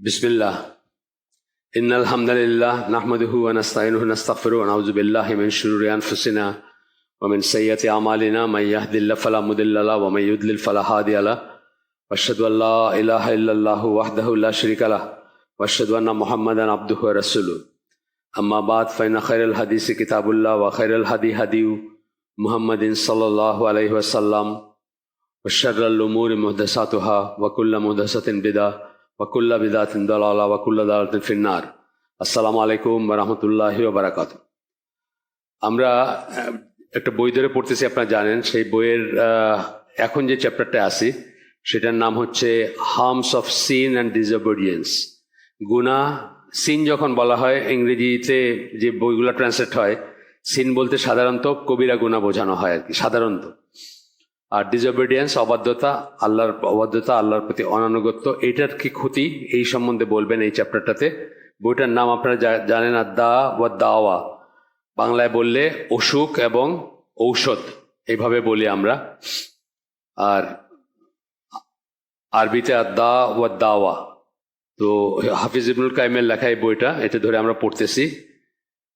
बिस्मिल्लाह इन्नल हम्दुलिल्लाह नहमदुहु व नस्तईनुहु व नस्तगफिरुहु व नऊज़ु बिल्लाहि मिन शुरूरि अनफुसिना व मिन सय्यिआति अमालिना मन यहदिल्लाहु फला मुदिल्ल लहु व मन युद्लिल फला हादिय लहु व अशहदु अन ला इलाहा इल्लल्लाहु वहदहु ला शरीका लहु व अशहदु अन्ना मुहम्मदन अब्दुहु व रसूलुहु अम्मा बाद फ़इन्न खैरल हदीसि किताबुल्लाह व खैरल हदी हदी मुहम्मदिन सल्लल्लाहु अलैहि वसल्लम व शर्रल उमूरि मुहदसातुहा व कुल्लु मुहदसातिन बिदअह वकुल्ला बिदातिन दलाला वकुल्ला दालातिन फिन्नार। আসসালামু আলাইকুম ওয়া রাহমাতুল্লাহি ওয়া বারাকাতুহু। আমরা একটা বই ধরে পড়তেছি, আপনারা জানেন। সেই বইয়ের এখন যে চ্যাপ্টারটা আছি সেটার নাম হচ্ছে harms of sin and disobedience. গুনাহ, সিন যখন বলা হয় ইংরেজিতে যে বইগুলো ট্রান্সলেট হয়, সিন বলতে সাধারণত কবিরা গুনাহ বোঝানো হয় আর কি, সাধারণত। আর ডিসঅবিডিয়েন্স, অবাধ্যতা, আল্লাহর অবাধ্যতা, আল্লাহর প্রতি অনানুগত্য, এটার কি ক্ষতি এই সম্বন্ধে বলবেন এই চ্যাপ্টারটাতে। বইটার নাম আপনারা জানেন, আদ-দা ওয়া দাওয়া। বাংলায় বললে অসুখ এবং ঔষধ, এইভাবে বলি আমরা। আর আরবিতে আদ-দা ওয়া দাওয়া। তো হাফিজ ইবনুল কাইমের লেখা এই বইটা, এটা ধরে আমরা পড়তেছি।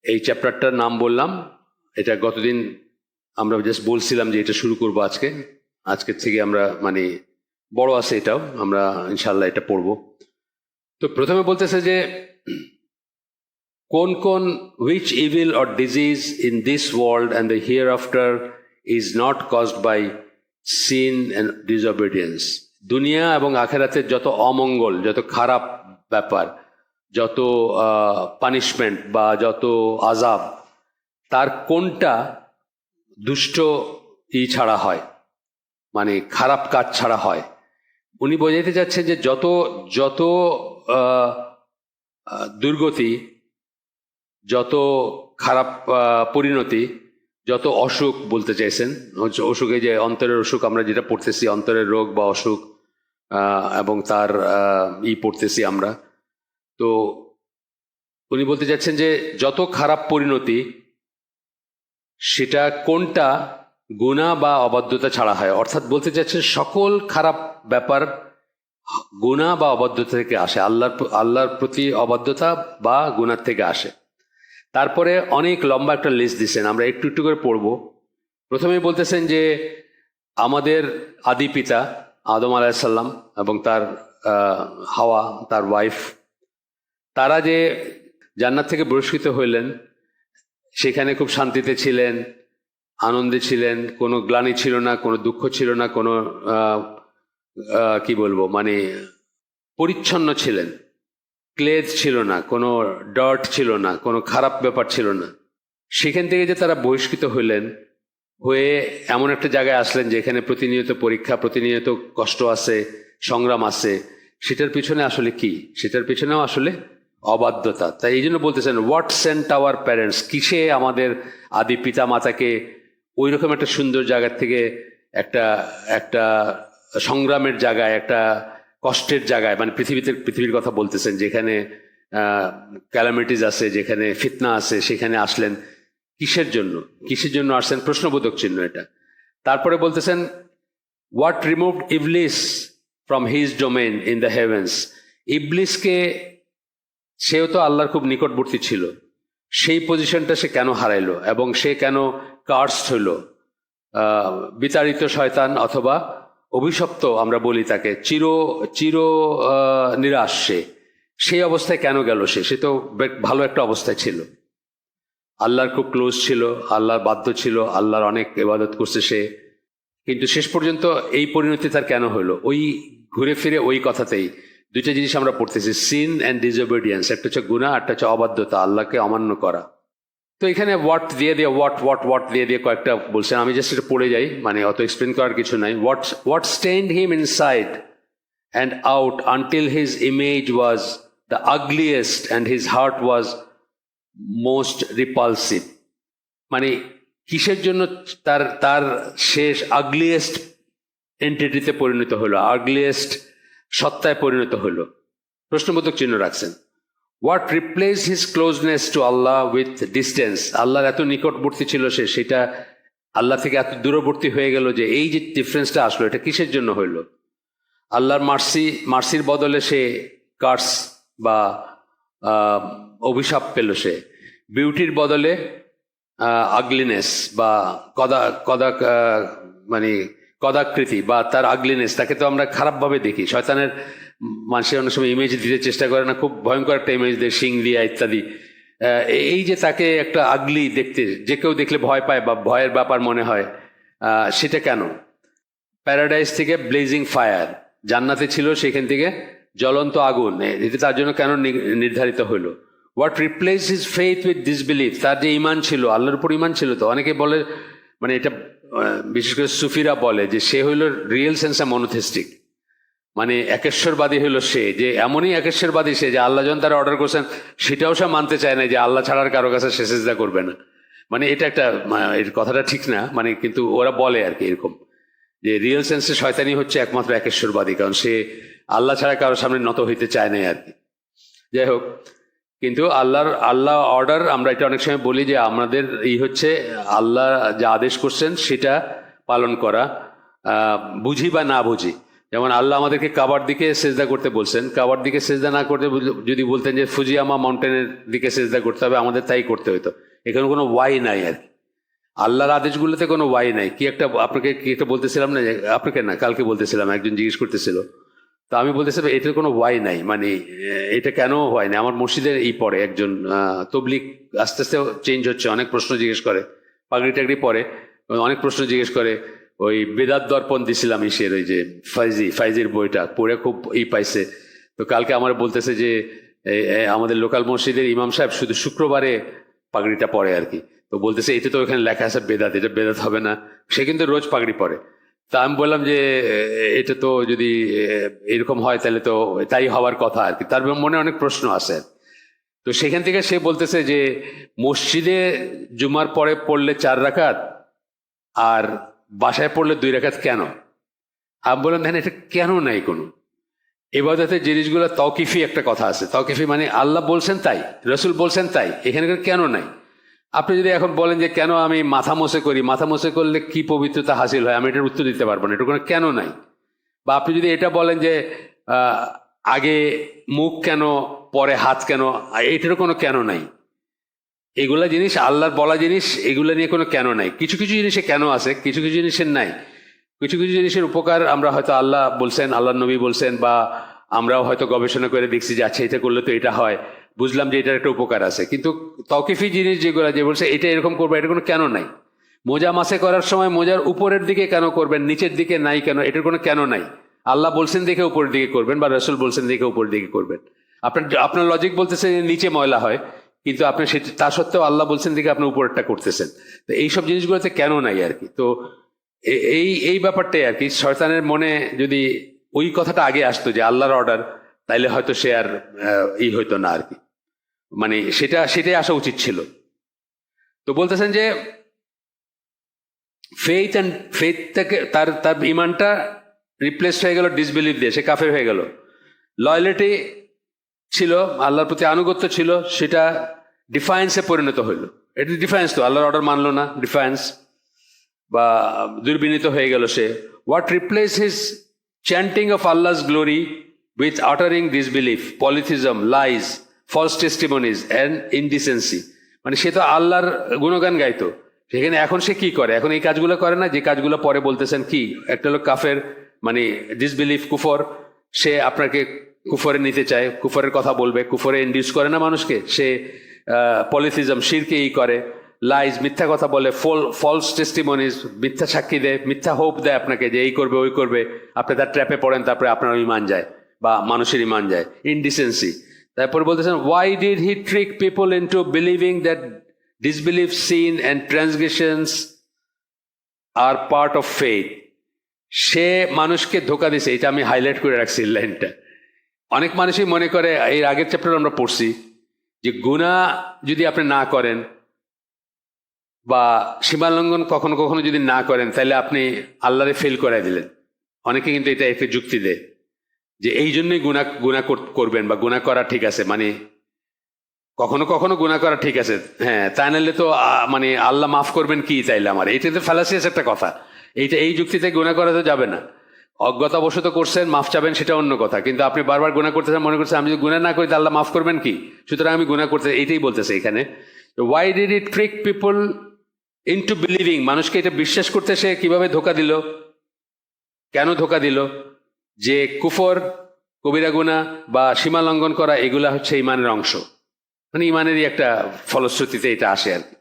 এই চ্যাপ্টারটার নাম বললাম, এটা গতদিন আমরা জাস্ট বলছিলাম যে এটা শুরু করবো আজকের থেকে আমরা, মানে বড় আছে এটাও, আমরা ইনশাল্লাহ এটা পড়বো। তো প্রথমে বলতেছে যে কোন কোন which evil or disease in this world and the hereafter is not caused by sin and disobedience। দুনিয়া এবং আখেরাতের যত অমঙ্গল, যত খারাপ ব্যাপার, যত পানিশমেন্ট বা যত আযাব, তার কোনটা দুষ্ট ছাড়া হয়, মানে খারাপ কাজ ছাড়া হয়। উনি বোঝাইতে চাচ্ছেন যে যত যত দুর্গতি, যত খারাপ পরিণতি, যত অসুখ বলতে চাইছেন, অসুখে যে অন্তরের অসুখ আমরা যেটা পড়তেছি, অন্তরের রোগ বা অসুখ, এবং তার পড়তেছি আমরা। তো উনি বলতে চাচ্ছেন যে যত খারাপ পরিণতি, সেটা কোনটা গুনাহ বা অবাধ্যতা ছাড়া হয়। অর্থাৎ বলতে চাচ্ছেন সকল খারাপ ব্যাপার গুনাহ বা অবাধ্যতা থেকে আসে, আল্লাহর প্রতি অবাধ্যতা বা গুনাহ থেকে আসে। তারপরে অনেক লম্বা একটা লিস্ট দিচ্ছেন, আমরা একটু একটু করে পড়ব। প্রথমেই বলতেছেন যে আমাদের আদি পিতা আদম আলাইহিস সালাম এবং তার হাওয়া, তার ওয়াইফ, তারা যে জান্নাত থেকে বহিষ্কৃত হইলেন, সেখানে খুব শান্তিতে ছিলেন, আনন্দে ছিলেন, কোনো গ্লানি ছিল না, কোনো দুঃখ ছিল না, কোনো কি বলবো, মানে পরিচ্ছন্ন ছিলেন, ক্লেদ ছিল না, কোনো ডার্ট ছিল না, কোনো খারাপ ব্যাপার ছিল না। সেখান থেকে যে তারা বহিষ্কৃত হইলেন, হয়ে এমন একটা জায়গায় আসলেন যেখানে প্রতিনিয়ত পরীক্ষা, প্রতিনিয়ত কষ্ট আছে, সংগ্রাম আছে। সেটার পিছনে আসলে কি? সেটার পিছনেও আসলে অবাধ্যতা। তাই এই জন্য বলতেছেন হোয়াট সেন্ট আওয়ার প্যারেন্টস, কিসে আমাদের আদি পিতা মাতাকে ওই রকম একটা সুন্দর জায়গা থেকে একটা একটা সংগ্রামের জায়গায়, একটা কষ্টের জায়গায়, মানে পৃথিবীর কথা বলতেছেন, যেখানে ক্যালামিটিস আছে, যেখানে ফিতনা আছে, সেখানে আসলেন কিসের জন্য আসলেন? প্রশ্নবোধক চিহ্ন এটা। তারপরে বলতেছেন what removed Iblis from his domain in the heavens. ইবলিসকে, সেও তো আল্লাহর খুব নিকটবর্তী ছিল, সেই পজিশনটা সে কেন হারাইলো এবং সে কেন কার্সড হইল? বিতাড়িত শয়তান অথবা অভিশপ্ত আমরা বলি তাকে, চির নিরাশ সে, সেই অবস্থায় কেন গেল? সে তো ভালো একটা অবস্থায় ছিল, আল্লাহর খুব ক্লোজ ছিল, আল্লাহর বাধ্য ছিল, আল্লাহর অনেক ইবাদত করছে সে, কিন্তু শেষ পর্যন্ত এই পরিণতি তার কেন হলো? ওই ঘুরে ফিরে ওই কথাতেই দুইটা জিনিস আমরা পড়তেছি, সিন অ্যান্ড ডিসঅবিডিয়েন্স। একটা হচ্ছে গুনাহ, একটা হচ্ছে অবাধ্যতা, আল্লাহকে অমান্য করা। তো এখানে ওয়াট দিয়ে কয়েকটা বলছেন, আমি জাস্ট এটা পড়ে যাই, মানে অত এক্সপ্লেন করার কিছু নাই। What stained him inside and out until his image was the ugliest and his heart was most repulsive. মানে কিসের জন্য তার শেষ আগলিয়েস্ট এন্টিটিতে পরিণত হলো, আগলিয়েস্ট সত্তায় পরিণত হলো? প্রশ্নবোধক চিহ্ন রাখছেন। What replace his closeness to Allah with distance. আল্লাহর এত নিকটবর্তী ছিল সে, সেটা আল্লাহ থেকে এত দূরবর্তী হয়ে গেল, যে এই যে ডিফারেন্সটা আসলো, এটা কিসের জন্য হইল? আল্লাহর মার্সির বদলে সে কার্স বা অভিশাপ পেল সে, বিউটির বদলে আগলিনেস বা মানে কদাকৃতি বা তার আগলিনেস, তাকে তো আমরা খারাপভাবে দেখি। শয়তানের মানুষের অনেক সময় ইমেজ দিতে চেষ্টা করে না, খুব ভয়ঙ্কর একটা ইমেজ দেয়, শিং দিয়া ইত্যাদি। এই যে তাকে একটা আগলি দেখতে, যে কেউ দেখলে ভয় পায় বা ভয়ের ব্যাপার মনে হয়, সেটা কেন? প্যারাডাইস থেকে ব্লেজিং ফায়ার, জান্নাতে ছিল, সেখান থেকে জ্বলন্ত আগুন, এটা তার জন্য কেন নির্ধারিত হলো? What replace his faith with disbelieve, তার যে ইমান ছিল, আল্লাহর উপর ইমান ছিল। তো অনেকে বলে, মানে এটা বিশেষ করে সুফিরা বলে যে সে হইল রিয়েল সেন্সে মনোথেস্টিক, মানে একেশ্বরবাদী হইল সে, যে এমনই একেশ্বরবাদী সে যে আল্লাহ যখন তারা অর্ডার করছেন সেটাও সে মানতে চায় না, যে আল্লাহ ছাড়ার কারো কাছে সে সেজদা করবে না। মানে এটা একটা, এর কথাটা ঠিক না, মানে কিন্তু ওরা বলে আর কি এরকম, যে রিয়েল সেন্সে শয়তানি হচ্ছে একমাত্র একেশ্বরবাদী, কারণ সে আল্লাহ ছাড়া কারোর সামনে নত হইতে চায় না আর কি। যাই হোক, কিন্তু আল্লাহ অর্ডার, আমরা এটা অনেক সময় বলি যে আমাদের এই হচ্ছে আল্লাহ যা আদেশ করছেন সেটা পালন করা, বুঝি বা না বুঝি। যেমন আল্লাহ আমাদেরকে কাবার দিকে সেজদা করতে বলছেন, কাবার দিকে সেজদা না করতে যদি বলতেন যে ফুজিয়ামা মাউন্টেনের দিকে সেজদা করতে হবে, আমাদের তাই করতে হতো। এখানে কোনো ওয়াই নাই আর কি, আল্লাহর আদেশগুলোতে কোনো ওয়াই নাই। কি একটা বলতেছিলাম না, আপনাকে না কালকে বলতেছিলাম, একজন জিজ্ঞেস করতেছিল, তো আমি বলতেছিলাম এটার কোনো ওয়াই নাই, মানে এটা কেন হয় না? আমার মসজিদের পড়ে একজন তবলিগ, আস্তে আস্তে চেঞ্জ হচ্ছে, অনেক প্রশ্ন জিজ্ঞেস করে, পাগড়ি টাগড়ি পরে অনেক প্রশ্ন জিজ্ঞেস করে। ওই বেদাত দর্পণ দিছিলাম ইসের, ওই যে ফাইজির বইটা পড়ে খুব পাইছে। তো কালকে আমার বলতেছে যে আমাদের লোকাল মসজিদের ইমাম সাহেব শুধু শুক্রবারে পাগড়িটা পরে আর কি। তো বলতেছে এটা তো ওখানে লেখা আছে বেদাত, এটা বেদাত হবে না। সে কিন্তু রোজ পাগড়ি পরে। তা আমি বললাম যে এটা তো যদি এরকম হয় তাহলে তো তাই হওয়ার কথা আর কি। তার মনে অনেক প্রশ্ন আছে। তো সেখান থেকে সে বলতেছে যে মসজিদে জুমার পরে পড়লে 4 রাকাত আর বাসায় পড়লে 2 রাকাত কেন? আমি বললাম দেখেন, এটা কেন নাই কোনো ইবাদতের জিনিসগুলো তৌকিফি একটা কথা আছে। তৌকিফি মানে আল্লাহ বলছেন তাই, রসুল বলছেন তাই, এখানে কেন নাই? আপনি যদি এখন বলেন যে কেন আমি মাথা মোছে করি, মাথা মোছে করলে কি পবিত্রতা হাসিল হয়, আমি এটার উত্তর দিতে পারবো না, এটা কোনো কেন নাই। বা আপনি যদি এটা বলেন যে আগে মুখ কেন পরে হাত কেন, এটারও কোনো কেন নাই। এগুলা জিনিস আল্লাহর বলা জিনিস, এগুলা নিয়ে কোনো কেন নাই। কিছু কিছু জিনিসে কেন আছে, কিছু কিছু জিনিসের নাই। কিছু কিছু জিনিসের উপকার আমরা হয়তো আল্লাহ বলছেন, আল্লাহ নবী বলছেন, বা আমরাও হয়তো গবেষণা করে দেখছি যে আচ্ছা এটা করলে তো এটা হয়, বুঝলাম যে এটার একটা উপকার আছে। কিন্তু তৌকিফি জিনিস যেগুলো, যে বলছে এটা এরকম করবো, এটা কোনো কেন নাই। মোজা মাসে করার সময় মোজার উপরের দিকে কেন করবেন, নিচের দিকে নাই কেন, এটার কোনো কেন নাই। আল্লাহ বলছেন দেখে উপরের দিকে করবেন, বা রসুল বলছেন দেখে উপরের দিকে করবেন। আপনার লজিক বলতেছে নিচে ময়লা হয়, কিন্তু আপনি তা সত্ত্বেও আল্লাহ বলছেন দেখে আপনি উপরেরটা করতেছেন। তো এইসব জিনিসগুলোতে কেন নাই আর কি। তো এই ব্যাপারটাই আর কি। শয়তানের মনে যদি ওই কথাটা আগে আসতো যে আল্লাহর অর্ডার, তাইলে হয়তো সে আর হইতো না আর কি, মানে সেটাই আসা উচিত ছিল। তো বলতেছেন যে ফেথ থেকে তার ইমানটা রিপ্লেস হয়ে গেল ডিসবিলিভ দিয়ে, সে কাফের হয়ে গেল। লয়ালিটি ছিল, আল্লাহর প্রতি আনুগত্য ছিল, সেটা ডিফায়েন্সে পরিণত হইল। এটা ডিফায়েন্স, তো আল্লাহর অর্ডার মানলো না, ডিফায়েন্স বা দুর্বিনীত হয়ে গেল সে। What replace his chanting of Allah's glory with uttering disbelief, polytheism, lies, false testimonies and indecency. মানে সে তো আল্লাহর গুণগান গাইতো, সেখানে এখন সে কি করে? এখন এই কাজগুলো করে না, যে কাজগুলো পরে বলতেছেন কি, একটা হলো কাফের, মানে ডিসবিলিভ, কুফর। সে আপনাকে কুফরে নিতে চায়, কুফরের কথা বলবে, কুফরে ইন্ডিউস করে না মানুষকে। সে পলিথিজম, শিরকে করে, লাইজ, মিথ্যা কথা বলে, ফলস টেস্টিমনিজ, মিথ্যা সাক্ষী দেয়, মিথ্যা হোপ দেয় আপনাকে যে এই করবে ওই করবে, আপনি তার ট্র্যাপে পড়েন, তারপরে আপনার ইমান যায় বা মানুষের ইমান যায়। ইনডিসেন্সি। তারপর বলতেছেন why did he trick people into believing that disbelief, sin and transgressions are part of faith. সে মানুষকে ধোকা দিছে। এটা আমি হাইলাইট করে রাখছি লাইনটা। অনেক মানুষই মনে করে, এর আগের চ্যাপ্টার আমরা পড়ছি, যে গুনাহ যদি আপনি না করেন বা সীমালঙ্ঘন কখনো কখনো যদি না করেন, তাহলে আপনি আল্লাহরে ফেল করাই দিলেন। অনেকে কিন্তু এটা একটা যুক্তি দেয় যে এই জন্যই গুনাহ করবেন বা গুনাহ করা ঠিক আছে, মানে কখনো কখনো গুনাহ করা ঠিক আছে, হ্যাঁ, তাই নাহলে তো মানে আল্লাহ মাফ করবেন কি তাইলে আমার, এইটা তো ফ্যালাসিয়াস একটা কথা। এই যুক্তিতে গুনাহ করা তো যাবে না। অজ্ঞতাবশত করছেন, মাফ চাবেন, সেটা অন্য কথা, কিন্তু আপনি বারবার গুনাহ করতেছেন, মনে করছেন আমি যদি গুনাহ না করি তাহলে আল্লাহ মাফ করবেন কি, সুতরাং আমি গুনাহ করতে, এইটাই বলতেছে এখানে। Why did it trick people into believing, মানুষকে এটা বিশ্বাস করতে সে কিভাবে ধোকা দিল, কেন ধোকা দিল যে কুফর, কবিরা গুনাহ বা সীমা লঙ্ঘন করা এগুলা হচ্ছে ইমানের অংশ, মানে ইমানেরই একটা ফলশ্রুতিতে এটা আসে আর কি।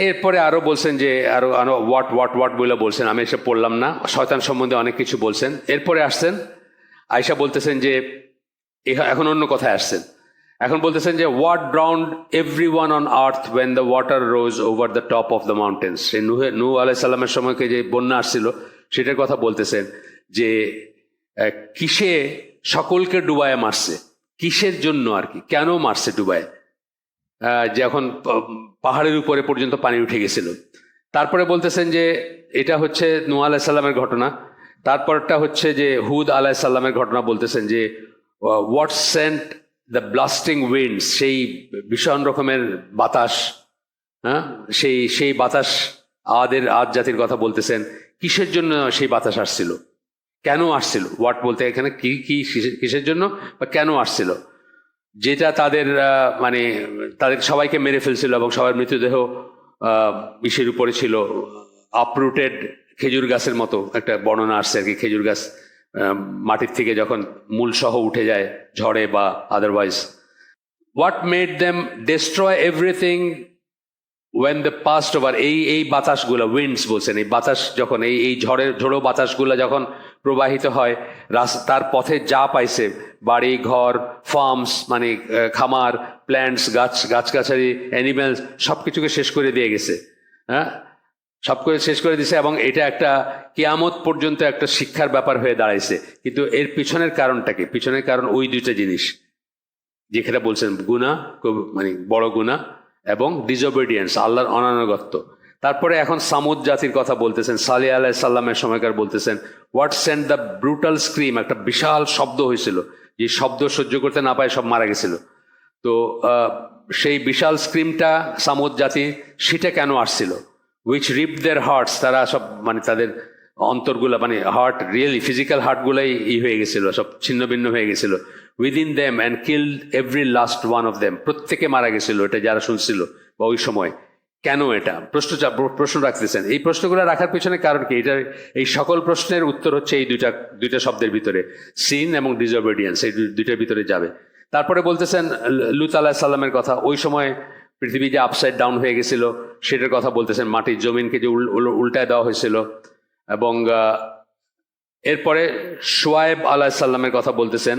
এরপরে আরো বলছেন যে আরো আরো ওয়াট ওয়াট ওয়াট বলে বলছেন, আমি এসে পড়লাম না, শয়তান সম্বন্ধে অনেক কিছু বলছেন। এরপরে আসছেন আয়েশা বলতেছেন যে এখন অন্য কথায় আসছেন, এখন বলতেছেন যে what drowned every one on earth when the water rose over the top of the mountains. সে নূহ আলাইহিস সালামের সময়কে যে বন্যা আসছিল সেটার কথা বলতেছেন যে কিসে সকলকে ডুবায় মারছে, কিসের জন্য আর কি, কেন মারছে ডুবায়, যখন পাহাড়ের উপরে পর্যন্ত পানি উঠে গেছিল। তারপরে বলতেছেন যে এটা হচ্ছে নূহ আলাইহিস সালামের ঘটনা। তারপরটা হচ্ছে যে হুদ আলাইহিস সালামের ঘটনা, বলতেছেন যে what sent the blasting winds, সেই ভীষণ রকমের বাতাস, হ্যাঁ সেই বাতাস আদ জাতির কথা বলতেছেন, কিসের জন্য সেই বাতাস আসছিল, কেন আসছিল, হোয়াট বলতে এখানে কি কি কিসের জন্য বা কেন আসছিল, যেটা তাদের মানে তাদের সবাইকে মেরে ফেলছিল এবং সবার মৃতদেহ ইসের উপরে ছিল, আপরুটেড খেজুর গাছের মতো একটা বর্ণনা আসছে আর কি। খেজুর গাছ মাটির থেকে যখন মূল সহ উঠে যায় ঝড়ে বা otherwise. What made them destroy everything when the past over, এই বাতাসগুলো উইন্ডস বলছেন, এই বাতাস যখন এই ঝোড়ো বাতাসগুলো যখন প্রবাহিত হয় তার পথে যা পাইছে, বাড়ি ঘর, ফার্মস মানে খামার, প্ল্যান্টস, গাছগাছালি, অ্যানিমেলস, সব কিছুকে শেষ করে দিয়ে গেছে, হ্যাঁ সব করে শেষ করে দিছে। এবং এটা একটা কিয়ামত পর্যন্ত একটা শিক্ষার ব্যাপার হয়ে দাঁড়াইছে। কিন্তু এর পিছনের কারণটা কি? পিছনের কারণ ওই দুইটা জিনিস যেখানে বলছেন, গুনাহ মানে বড় গুনাহ এবং ডিসঅবিডিয়েন্স, আল্লাহর অনানুগত্য। তারপরে এখন সামুদ জাতির কথা বলতেছেন, সালেহ আলাইহিস সালামের সময়কার বলতেছেন, what sent the brutal scream, একটা বিশাল শব্দ হয়েছিল, যে শব্দ সহ্য করতে না পায় সব মারা গেছিল। তো সেই বিশাল স্ক্রিমটা সামুদ জাতি, সেটা কেন আসছিল? উইচ রিপ দেয়ার হার্টস, তারা সব মানে তাদের অন্তরগুলা মানে হার্ট, রিয়েলি ফিজিক্যাল হার্টগুলাই হয়ে গেছিল, সব ছিন্ন ভিন্ন হয়ে গেছিল। Within them and killed every last one of them, প্রত্যেকে মারা গেছিল এটা যারা শুনছিল বা ওই সময়। কেন এটা প্রশ্ন রাখতেছেন? এই প্রশ্নগুলো রাখার পিছনে কারণ কি? এটা এই সকল প্রশ্নের উত্তর হচ্ছে এই দুইটা শব্দের ভিতরে, সিন এবং ডিসঅবিডিয়েন্স, এই দুইটার ভিতরে যাবে। তারপরে বলতেছেন লূত আলাইহিস সালামের কথা, ওই সময় পৃথিবী যে আপসাইড ডাউন হয়ে গেছিল সেটার কথা বলতেছেন, মাটির জমিনকে যে উল্টায় দেওয়া হয়েছিল। এবং এরপরে শুআয়ব আলাইহিস সালামের কথা বলতেছেন,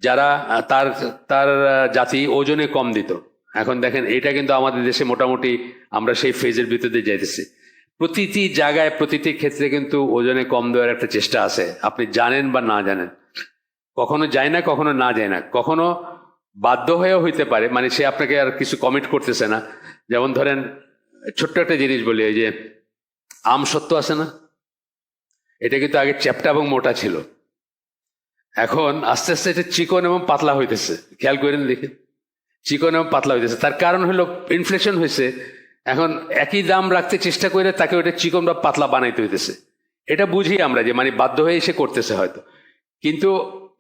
যারা তার জাতি ওজনে কম দিত। এখন দেখেন এটা কিন্তু আমাদের দেশে মোটামুটি আমরা সেই ফেজের ভিতরে যাইতেছি। প্রতিটি জায়গায় প্রতিটি ক্ষেত্রে কিন্তু ওজনে কম দেওয়ার একটা চেষ্টা আছে, আপনি জানেন বা না জানেন। কখনো যায় না, কখনো না যায় না, কখনো বাধ্য হয়েও হইতে পারে, মানে সে আপনাকে আর কিছু কমিট করতেছে না। যেমন ধরেন ছোট্ট একটা জিনিস বলি, এই যে আম সত্য আছে না, এটা কিন্তু আগে চ্যাপ্টা এবং মোটা ছিল, এখন আস্তে আস্তে এটা চিকন এবং পাতলা হইতেছে। খেয়াল করেন দেখেন, চিকন এবং পাতলা হইতেছে। তার কারণ হলো ইনফ্লেশন হয়েছে, এখন একই দাম রাখতে চেষ্টা করে তাকে ওটা চিকন বা পাতলা বানাইতে হইতেছে। এটা বুঝি আমরা যে মানে বাধ্য হয়ে সে করতেছে হয়তো, কিন্তু